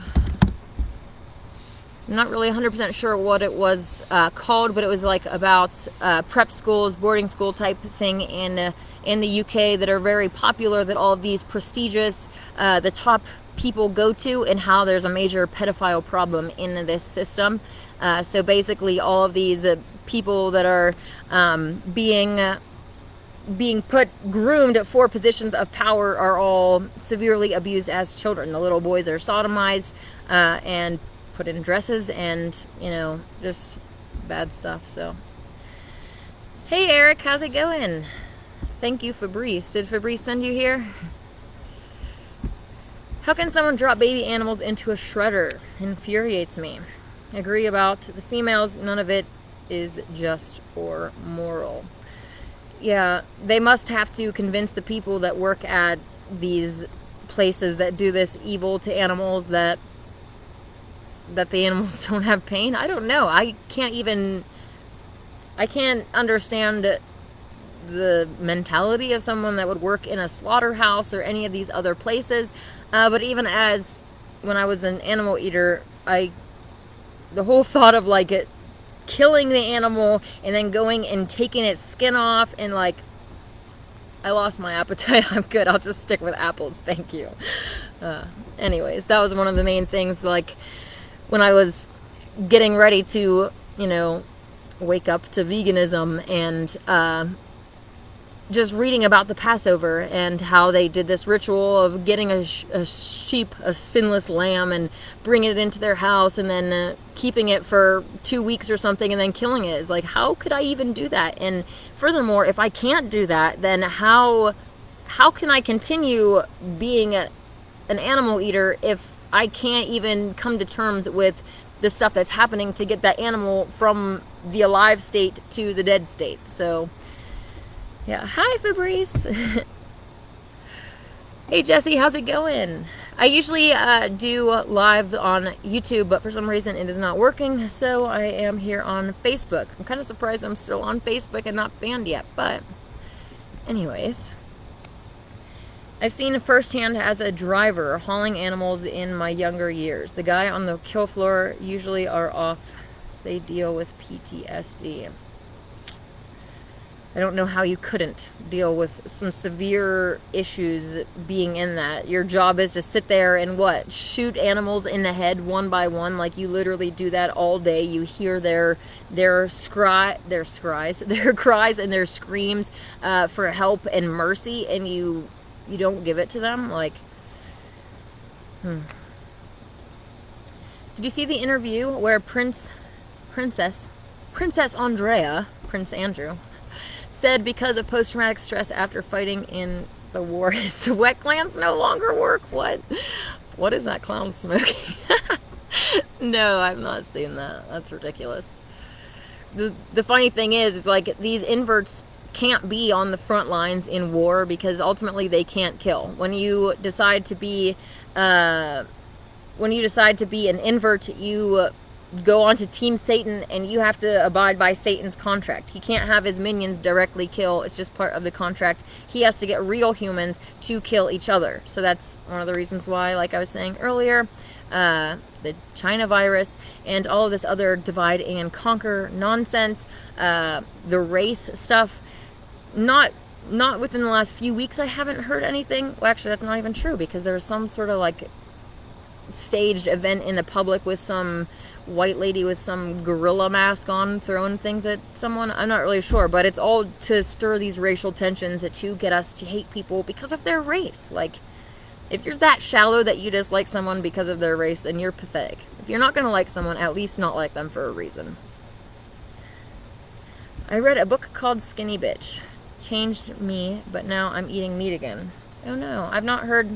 I'm not really 100% sure what it was called, but it was like about prep schools, boarding school type thing in the UK that are very popular, that all of these prestigious, the top people go to, and how there's a major pedophile problem in this system. So basically all of these people that are being groomed for positions of power are all severely abused as children. The little boys are sodomized and put in dresses, and just bad stuff. So hey Eric, how's it going? Thank you, Fabrice. Did Fabrice send you here? How can someone drop baby animals into a shredder? Infuriates me. Agree about the females, none of it is just or moral. Yeah, they must have to convince the people that work at these places that do this evil to animals that the animals don't have pain. I don't know. I can't understand the mentality of someone that would work in a slaughterhouse or any of these other places. But even as when I was an animal eater, the whole thought of like it killing the animal and then going and taking its skin off, and like, I lost my appetite. I'm good. I'll just stick with apples. Thank you. Anyways, that was one of the main things, like when I was getting ready to, wake up to veganism, and just reading about the Passover and how they did this ritual of getting a sheep, a sinless lamb, and bringing it into their house, and then keeping it for 2 weeks or something, and then killing it. Is like, how could I even do that? And furthermore, if I can't do that, then how can I continue being an animal eater if I can't even come to terms with the stuff that's happening to get that animal from the alive state to the dead state? So yeah. Hi, Fabrice. Hey, Jesse, how's it going? I usually do live on YouTube, but for some reason it is not working, so I am here on Facebook. I'm kind of surprised I'm still on Facebook and not banned yet, but anyways. I've seen firsthand as a driver hauling animals in my younger years. The guy on the kill floor usually are off. They deal with PTSD. I don't know how you couldn't deal with some severe issues being in that. Your job is to sit there and shoot animals in the head one by one. Like, you literally do that all day. You hear their cries and their screams for help and mercy, and you don't give it to them. Like, Did you see the interview where Princess Andrea, Prince Andrew, said because of post-traumatic stress after fighting in the war, his sweat glands no longer work? What is that clown smoking? No, I've not seen that. That's ridiculous. The funny thing is, it's like these inverts can't be on the front lines in war because ultimately they can't kill. When you decide to be an invert, you go on to Team Satan, and you have to abide by Satan's contract. He can't have his minions directly kill. It's just part of the contract. He has to get real humans to kill each other. So that's one of the reasons why, like I was saying earlier, the China virus and all of this other divide and conquer nonsense, the race stuff, not within the last few weeks I haven't heard anything. Well, actually, that's not even true, because there was some sort of like staged event in the public with some white lady with some gorilla mask on throwing things at someone. I'm not really sure, but it's all to stir these racial tensions to get us to hate people because of their race. Like, if you're that shallow that you dislike someone because of their race, then you're pathetic. If you're not going to like someone, at least not like them for a reason. I read a book called Skinny Bitch. Changed me, but now I'm eating meat again. Oh no, I've not heard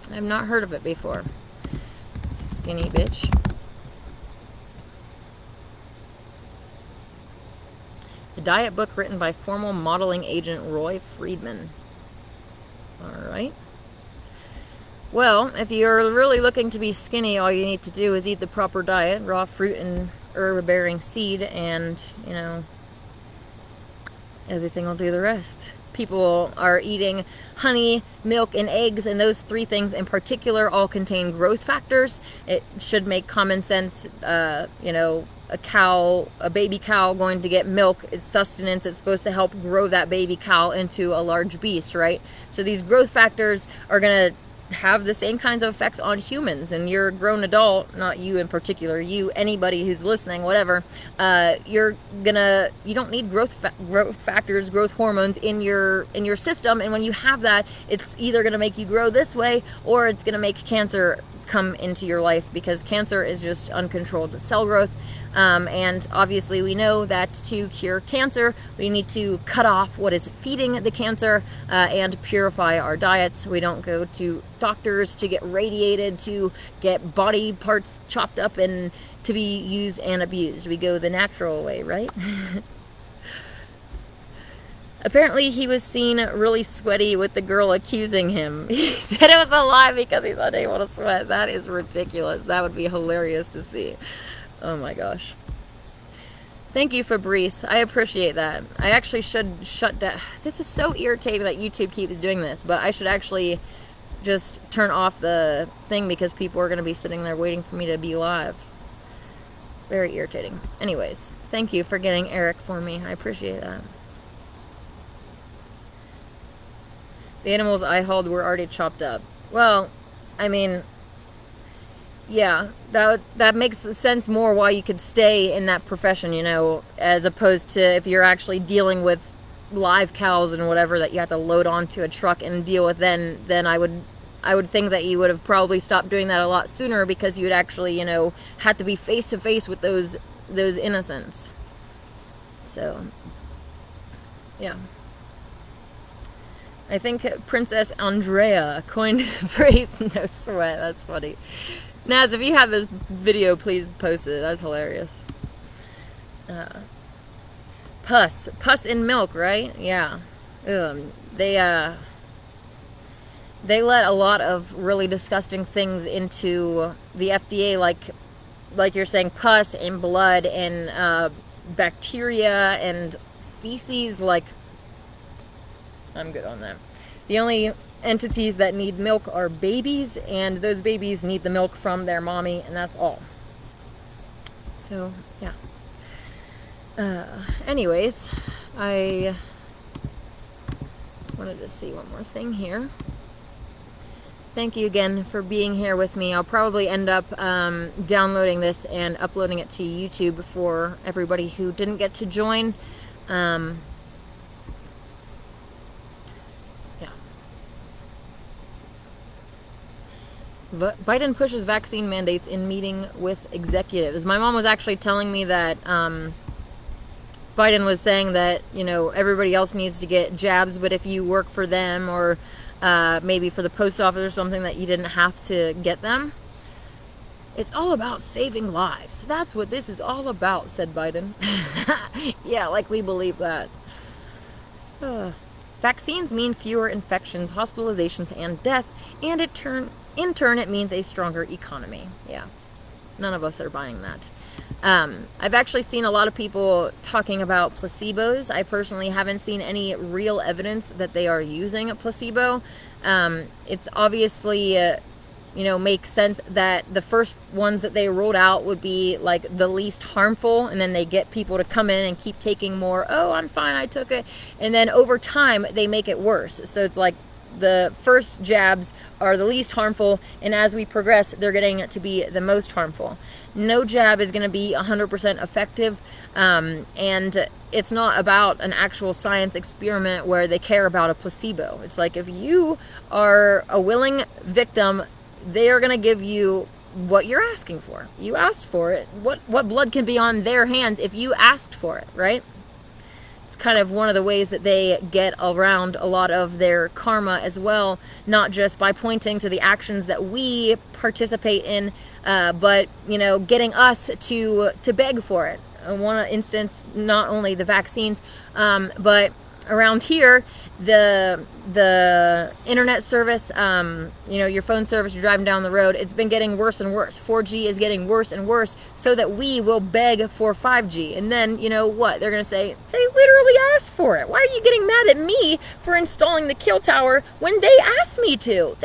of it before. skinny bitch. A diet book written by former modeling agent Roy Friedman. Alright. Well, if you're really looking to be skinny, all you need to do is eat the proper diet, raw fruit and herb-bearing seed, and, you know, everything will do the rest. People are eating honey, milk, and eggs, and those three things in particular all contain growth factors. It should make common sense, you know, a baby cow going to get milk, it's sustenance, it's supposed to help grow that baby cow into a large beast, right? So these growth factors are going to have the same kinds of effects on humans, and you're a grown adult, not you in particular, you, anybody who's listening, whatever, you don't need growth factors, growth hormones in your system, and when you have that, it's either going to make you grow this way, or it's going to make cancer come into your life, because cancer is just uncontrolled cell growth. And obviously we know that to cure cancer, we need to cut off what is feeding the cancer and purify our diets. We don't go to doctors to get radiated, to get body parts chopped up and to be used and abused. We go the natural way, right? Apparently he was seen really sweaty with the girl accusing him. He said it was a lie because he's unable to sweat. That is ridiculous. That would be hilarious to see. Oh my gosh. Thank you, Fabrice. I appreciate that. I actually should shut down. This is so irritating that YouTube keeps doing this, but I should actually just turn off the thing because people are going to be sitting there waiting for me to be live. Very irritating. Anyways, thank you for getting Eric for me. I appreciate that. The animals I hauled were already chopped up. Well, I mean, yeah, that makes sense more why you could stay in that profession, you know, as opposed to if you're actually dealing with live cows and whatever that you have to load onto a truck and deal with. Then I would think that you would have probably stopped doing that a lot sooner, because you'd actually, you know, have to be face to face with those innocents. So, yeah. I think Princess Andrea coined the phrase "no sweat." That's funny. Naz, if you have this video, please post it. That's hilarious. Pus in milk, right? Yeah. They let a lot of really disgusting things into the FDA, like you're saying, pus and blood and bacteria and feces. Like, I'm good on that. The only entities that need milk are babies, and those babies need the milk from their mommy, and that's all. So, yeah. Anyways, I wanted to see one more thing here. Thank you again for being here with me. I'll probably end up downloading this and uploading it to YouTube for everybody who didn't get to join. But Biden pushes vaccine mandates in meeting with executives. My mom was actually telling me that Biden was saying that, you know, everybody else needs to get jabs, but if you work for them or maybe for the post office or something, that you didn't have to get them. It's all about saving lives. That's what this is all about, said Biden. Yeah, like we believe that. Vaccines mean fewer infections, hospitalizations, and death, and in turn, it means a stronger economy. Yeah, none of us are buying that. I've actually seen a lot of people talking about placebos. I personally haven't seen any real evidence that they are using a placebo. It's obviously, you know, makes sense that the first ones that they rolled out would be like the least harmful, and then they get people to come in and keep taking more. Oh, I'm fine, I took it. And then over time, they make it worse. So it's like, the first jabs are the least harmful, and as we progress, they're getting to be the most harmful. No jab is going to be 100% effective, and it's not about an actual science experiment where they care about a placebo. It's like, if you are a willing victim, they are going to give you what you're asking for. You asked for it. What blood can be on their hands if you asked for it, right? it's kind of one of the ways that they get around a lot of their karma as well, not just by pointing to the actions that we participate in, but, you know, getting us to beg for it. In one instance, not only the vaccines, but around here, the internet service, you know, your phone service, you're driving down the road, it's been getting worse and worse. 4G is getting worse and worse, so that we will beg for 5G. And then, you know what? They're going to say, they literally asked for it. Why are you getting mad at me for installing the kill tower when they asked me to?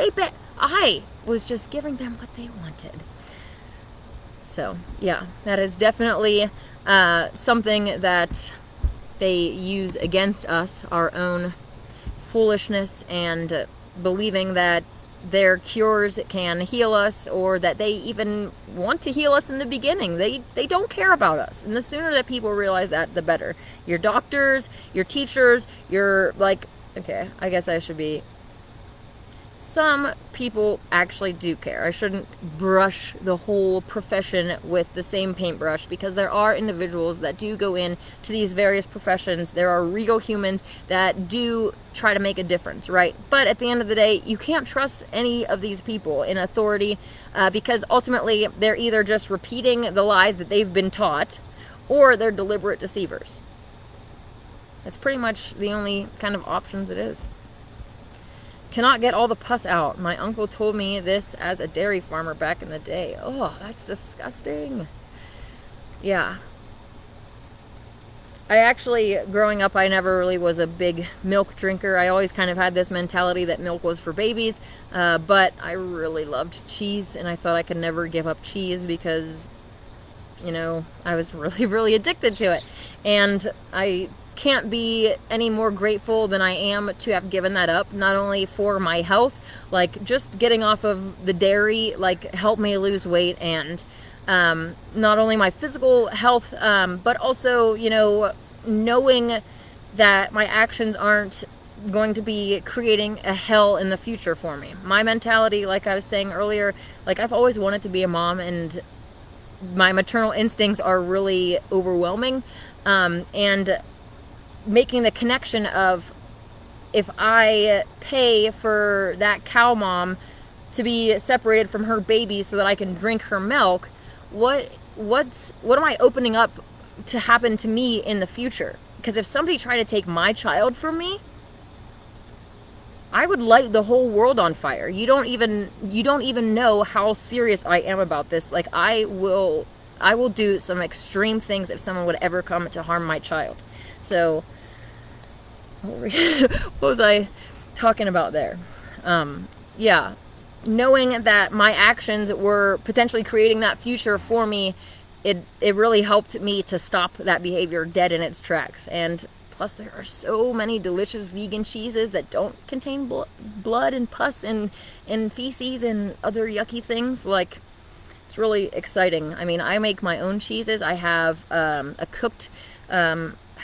I was just giving them what they wanted. So, yeah, that is definitely something that they use against us, our own foolishness and believing that their cures can heal us, or that they even want to heal us in the beginning. They don't care about us. And the sooner that people realize that, the better. Your doctors, your teachers, your, like, okay, I guess I should be... Some people actually do care. I shouldn't brush the whole profession with the same paintbrush, because there are individuals that do go in to these various professions. There are real humans that do try to make a difference, right? But at the end of the day, you can't trust any of these people in authority, because ultimately they're either just repeating the lies that they've been taught, or they're deliberate deceivers. That's pretty much the only kind of options it is. Cannot get all the pus out. My uncle told me this as a dairy farmer back in the day. Oh, that's disgusting. Yeah. I actually, growing up, I never really was a big milk drinker. I always kind of had this mentality that milk was for babies, but I really loved cheese, and I thought I could never give up cheese because, you know, I was really, really addicted to it. And I can't be any more grateful than I am to have given that up, not only for my health, like just getting off of the dairy, like helped me lose weight, and not only my physical health, but also, you know, knowing that my actions aren't going to be creating a hell in the future for me. My mentality, like I was saying earlier, like I've always wanted to be a mom, and my maternal instincts are really overwhelming, and making the connection of, if I pay for that cow mom to be separated from her baby so that I can drink her milk, what am I opening up to happen to me in the future? Because if somebody tried to take my child from me, I would light the whole world on fire. You don't even know how serious I am about this. Like, I will do some extreme things if someone would ever come to harm my child. So, what was I talking about there? Yeah, knowing that my actions were potentially creating that future for me, it really helped me to stop that behavior dead in its tracks. And plus, there are so many delicious vegan cheeses that don't contain blood and pus and feces and other yucky things. Like, it's really exciting. I mean, I make my own cheeses. I have a cooked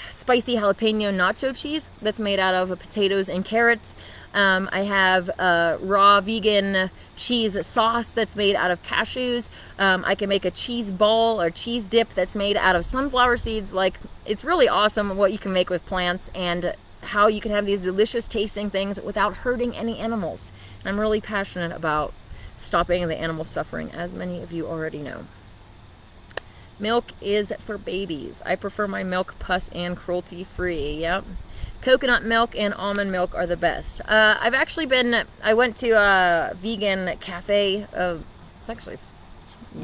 spicy jalapeno nacho cheese that's made out of potatoes and carrots. I have a raw vegan cheese sauce that's made out of cashews. I can make a cheese ball or cheese dip that's made out of sunflower seeds. Like, it's really awesome what you can make with plants, and how you can have these delicious tasting things without hurting any animals. And I'm really passionate about stopping the animal suffering, as many of you already know. Milk is for babies. I prefer my milk pus and cruelty free. Yep. Coconut milk and almond milk are the best. I went to a vegan cafe, it's actually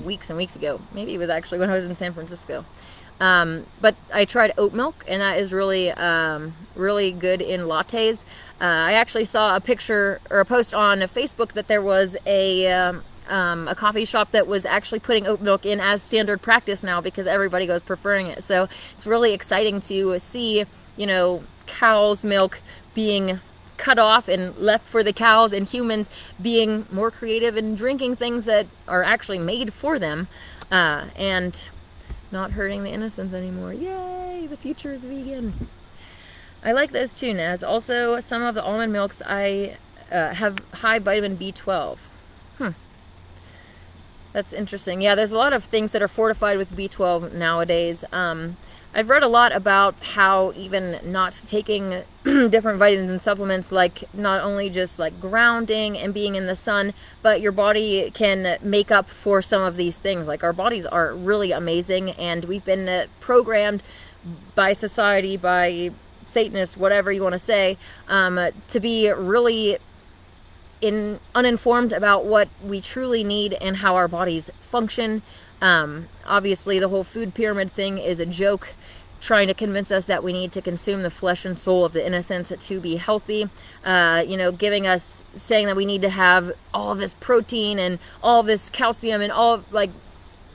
weeks and weeks ago. Maybe it was actually when I was in San Francisco. But I tried oat milk, and that is really, really good in lattes. I actually saw a picture or a post on Facebook that there was a coffee shop that was actually putting oat milk in as standard practice now, because everybody goes preferring it. So it's really exciting to see, you know, cow's milk being cut off and left for the cows, and humans being more creative and drinking things that are actually made for them, and not hurting the innocents anymore. Yay, the future is vegan. I like those too, Naz. Also, some of the almond milks I have high vitamin B12. That's interesting. Yeah, there's a lot of things that are fortified with B12 nowadays. I've read a lot about how even not taking different vitamins and supplements, like not only just like grounding and being in the sun, but your body can make up for some of these things. Like our bodies are really amazing, and we've been programmed by society, by Satanists, whatever you want to say, to be really uninformed about what we truly need and how our bodies function. Obviously, the whole food pyramid thing is a joke, trying to convince us that we need to consume the flesh and soul of the innocents to be healthy. Giving us, saying that we need to have all this protein and all this calcium and all, like,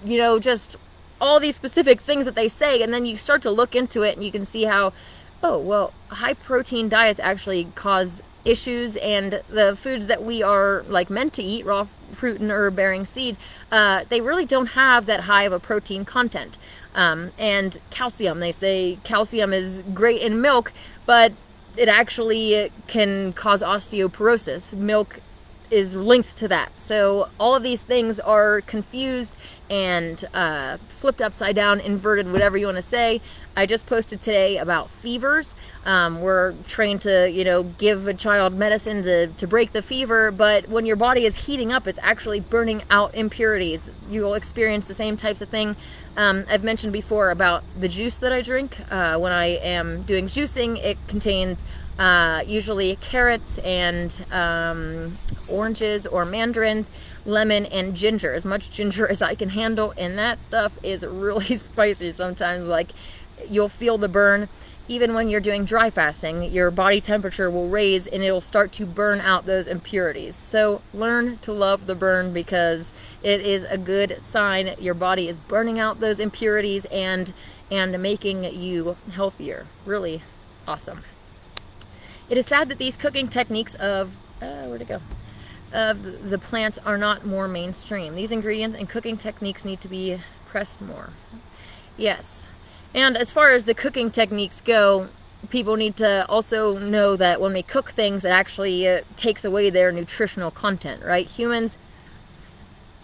just all these specific things that they say. And then you start to look into it and you can see how, oh, well, high protein diets actually cause issues, and the foods that we are like meant to eat, raw fruit and herb bearing seed, they really don't have that high of a protein content. And calcium, they say calcium is great in milk, but it actually can cause osteoporosis. Milk is linked to that. So all of these things are confused and flipped upside down, inverted, whatever you want to say. I just posted today about fevers. We're trained to, give a child medicine to break the fever, but when your body is heating up, it's actually burning out impurities. You will experience the same types of thing. I've mentioned before about the juice that I drink. When I am doing juicing, it contains usually carrots and oranges or mandarins, lemon, and ginger. As much ginger as I can handle, and that stuff is really spicy sometimes. Like, you'll feel the burn. Even when you're doing dry fasting, your body temperature will raise and it'll start to burn out those impurities. So learn to love the burn, because it is a good sign your body is burning out those impurities and making you healthier. Really awesome. It is sad that these cooking techniques of the plants are not more mainstream. These ingredients and cooking techniques need to be pressed more. Yes. And as far as the cooking techniques go, people need to also know that when we cook things, it actually takes away their nutritional content, right? Humans,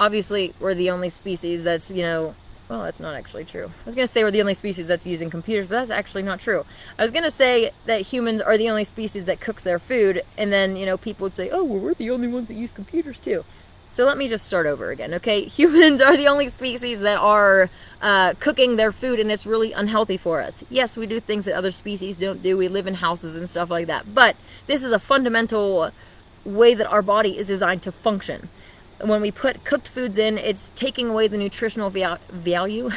obviously, we're the only species that's, well, that's not actually true. I was going to say we're the only species that's using computers, but that's actually not true. I was going to say that humans are the only species that cooks their food, and then, people would say, oh, well, we're the only ones that use computers too. So let me just start over again, okay? Humans are the only species that are cooking their food, and it's really unhealthy for us. Yes, we do things that other species don't do. We live in houses and stuff like that. But this is a fundamental way that our body is designed to function. When we put cooked foods in, it's taking away the nutritional value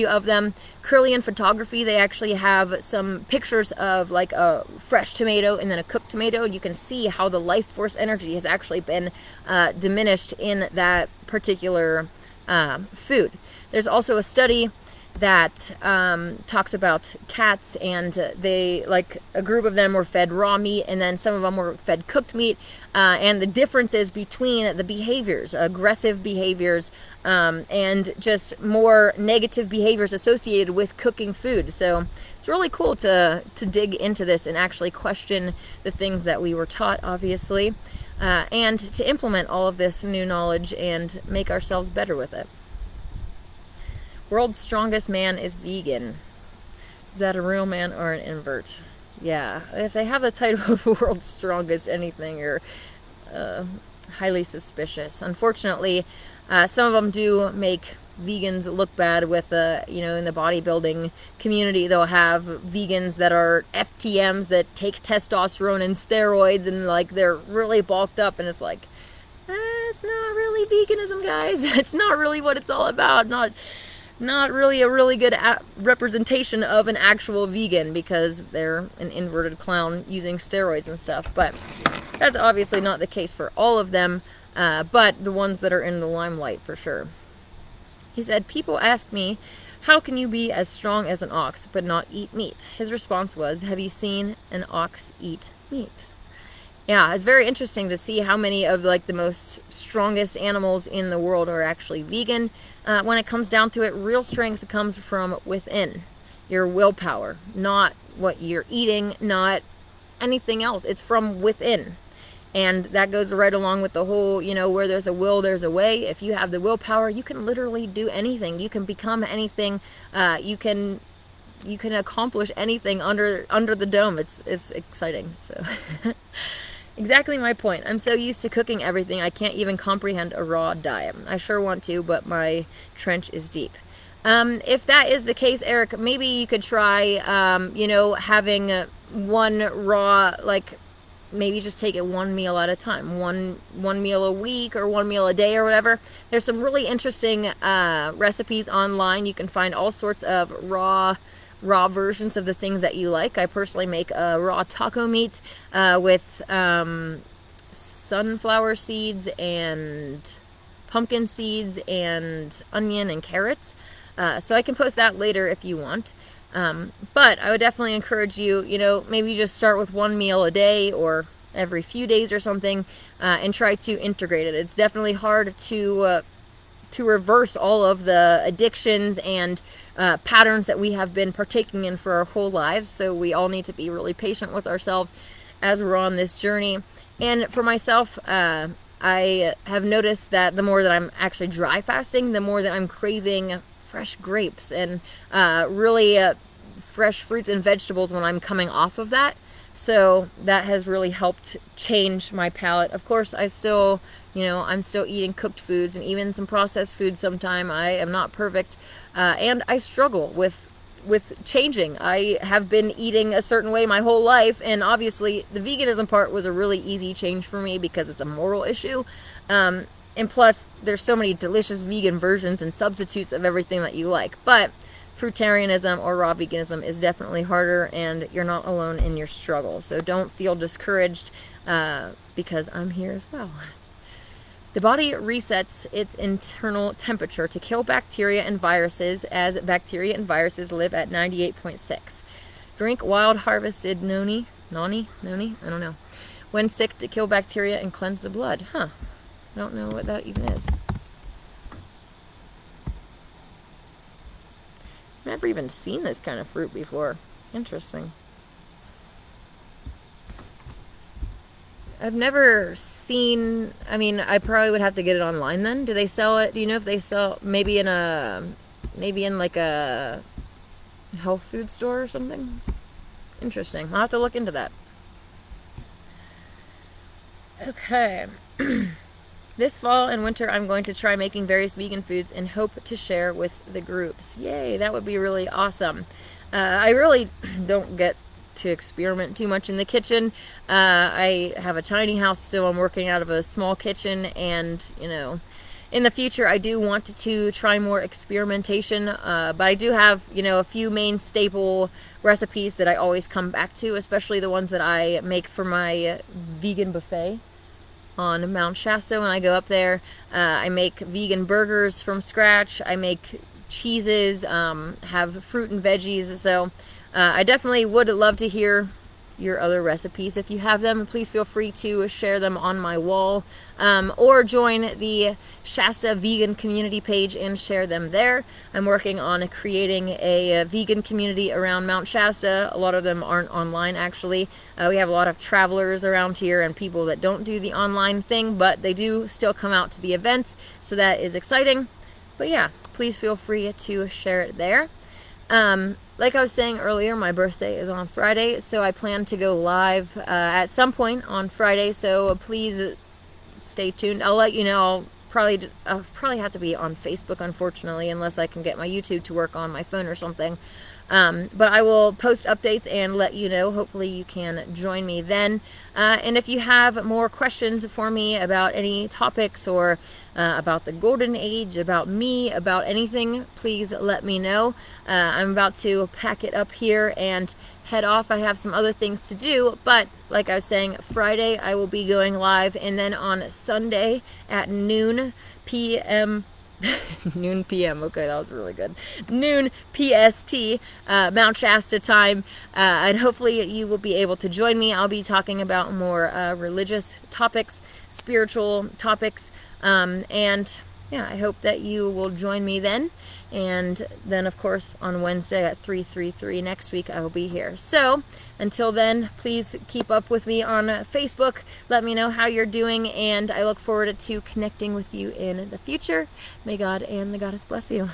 of them. Kirlian photography, they actually have some pictures of like a fresh tomato and then a cooked tomato, and you can see how the life force energy has actually been diminished in that particular food. There's also a study that talks about cats, and they, like, a group of them were fed raw meat, and then some of them were fed cooked meat, and the differences between the behaviors, aggressive behaviors, and just more negative behaviors associated with cooking food. So it's really cool to dig into this and actually question the things that we were taught, obviously, and to implement all of this new knowledge and make ourselves better with it. World's strongest man is vegan. Is that a real man or an invert? Yeah, if they have the title of world's strongest anything, you're highly suspicious. Unfortunately, some of them do make vegans look bad with, in the bodybuilding community, they'll have vegans that are FTMs that take testosterone and steroids, and like they're really bulked up, and it's like, it's not really veganism, guys. It's not really what it's all about. Not really a really good representation of an actual vegan, because they're an inverted clown using steroids and stuff. But that's obviously not the case for all of them, but the ones that are in the limelight for sure. He said, people ask me, how can you be as strong as an ox but not eat meat? His response was, have you seen an ox eat meat? Yeah, it's very interesting to see how many of like the most strongest animals in the world are actually vegan. When it comes down to it, real strength comes from within. Your willpower, not what you're eating, not anything else. It's from within. And that goes right along with the whole, where there's a will, there's a way. If you have the willpower, you can literally do anything. You can become anything. You can accomplish anything under the dome. It's exciting. So exactly my point. I'm so used to cooking everything, I can't even comprehend a raw diet. I sure want to, but my trench is deep. If that is the case, Eric, maybe you could try, having one raw, like, maybe just take it one meal at a time, one meal a week or one meal a day or whatever. There's some really interesting recipes online. You can find all sorts of raw versions of the things that you like. I personally make a raw taco meat with sunflower seeds and pumpkin seeds and onion and carrots. So I can post that later if you want. But I would definitely encourage you, maybe just start with one meal a day or every few days or something, and try to integrate it. It's definitely hard to reverse all of the addictions and patterns that we have been partaking in for our whole lives. So we all need to be really patient with ourselves as we're on this journey. And for myself, I have noticed that the more that I'm actually dry fasting, the more that I'm craving fresh grapes and really fresh fruits and vegetables when I'm coming off of that. So that has really helped change my palate. Of course, I'm still eating cooked foods and even some processed foods sometime. I am not perfect, and I struggle with changing. I have been eating a certain way my whole life, and obviously the veganism part was a really easy change for me because it's a moral issue. And plus, there's so many delicious vegan versions and substitutes of everything that you like. But fruitarianism or raw veganism is definitely harder, and you're not alone in your struggle. So don't feel discouraged, because I'm here as well. The body resets its internal temperature to kill bacteria and viruses, as bacteria and viruses live at 98.6. Drink wild harvested noni, I don't know, when sick to kill bacteria and cleanse the blood. Huh. I don't know what that even is. Never even seen this kind of fruit before. Interesting. I've never seen, I probably would have to get it online then. Do they sell it? Do you know if they sell maybe in like a health food store or something? Interesting. I'll have to look into that. Okay. This fall and winter, I'm going to try making various vegan foods and hope to share with the groups. Yay, that would be really awesome. I really don't get to experiment too much in the kitchen. I have a tiny house still. I'm working out of a small kitchen, and, in the future, I do want to try more experimentation, but I do have, a few main staple recipes that I always come back to, especially the ones that I make for my vegan buffet on Mount Shasta when I go up there. I make vegan burgers from scratch. I make cheeses, have fruit and veggies. So I definitely would love to hear your other recipes. If you have them, please feel free to share them on my wall, or join the Shasta vegan community page and share them there. I'm working on creating a vegan community around Mount Shasta. A lot of them aren't online, actually. We have a lot of travelers around here and people that don't do the online thing, but they do still come out to the events, so that is exciting. But yeah, please feel free to share it there. Like I was saying earlier, my birthday is on Friday, so I plan to go live at some point on Friday, so please stay tuned. I'll let you know. I'll probably have to be on Facebook, unfortunately, unless I can get my YouTube to work on my phone or something. But I will post updates and let you know. Hopefully you can join me then. And if you have more questions for me about any topics or about the golden age, about me, about anything, please let me know. I'm about to pack it up here and head off. I have some other things to do, but like I was saying, Friday I will be going live, and then on Sunday at noon p.m. noon p.m. Okay, that was really good. Noon PST, Mount Shasta time, and hopefully you will be able to join me. I'll be talking about more religious topics, spiritual topics, and yeah, I hope that you will join me then. And then, of course, on Wednesday at 3:33 next week, I will be here. So until then, please keep up with me on Facebook. Let me know how you're doing, and I look forward to connecting with you in the future. May God and the Goddess bless you.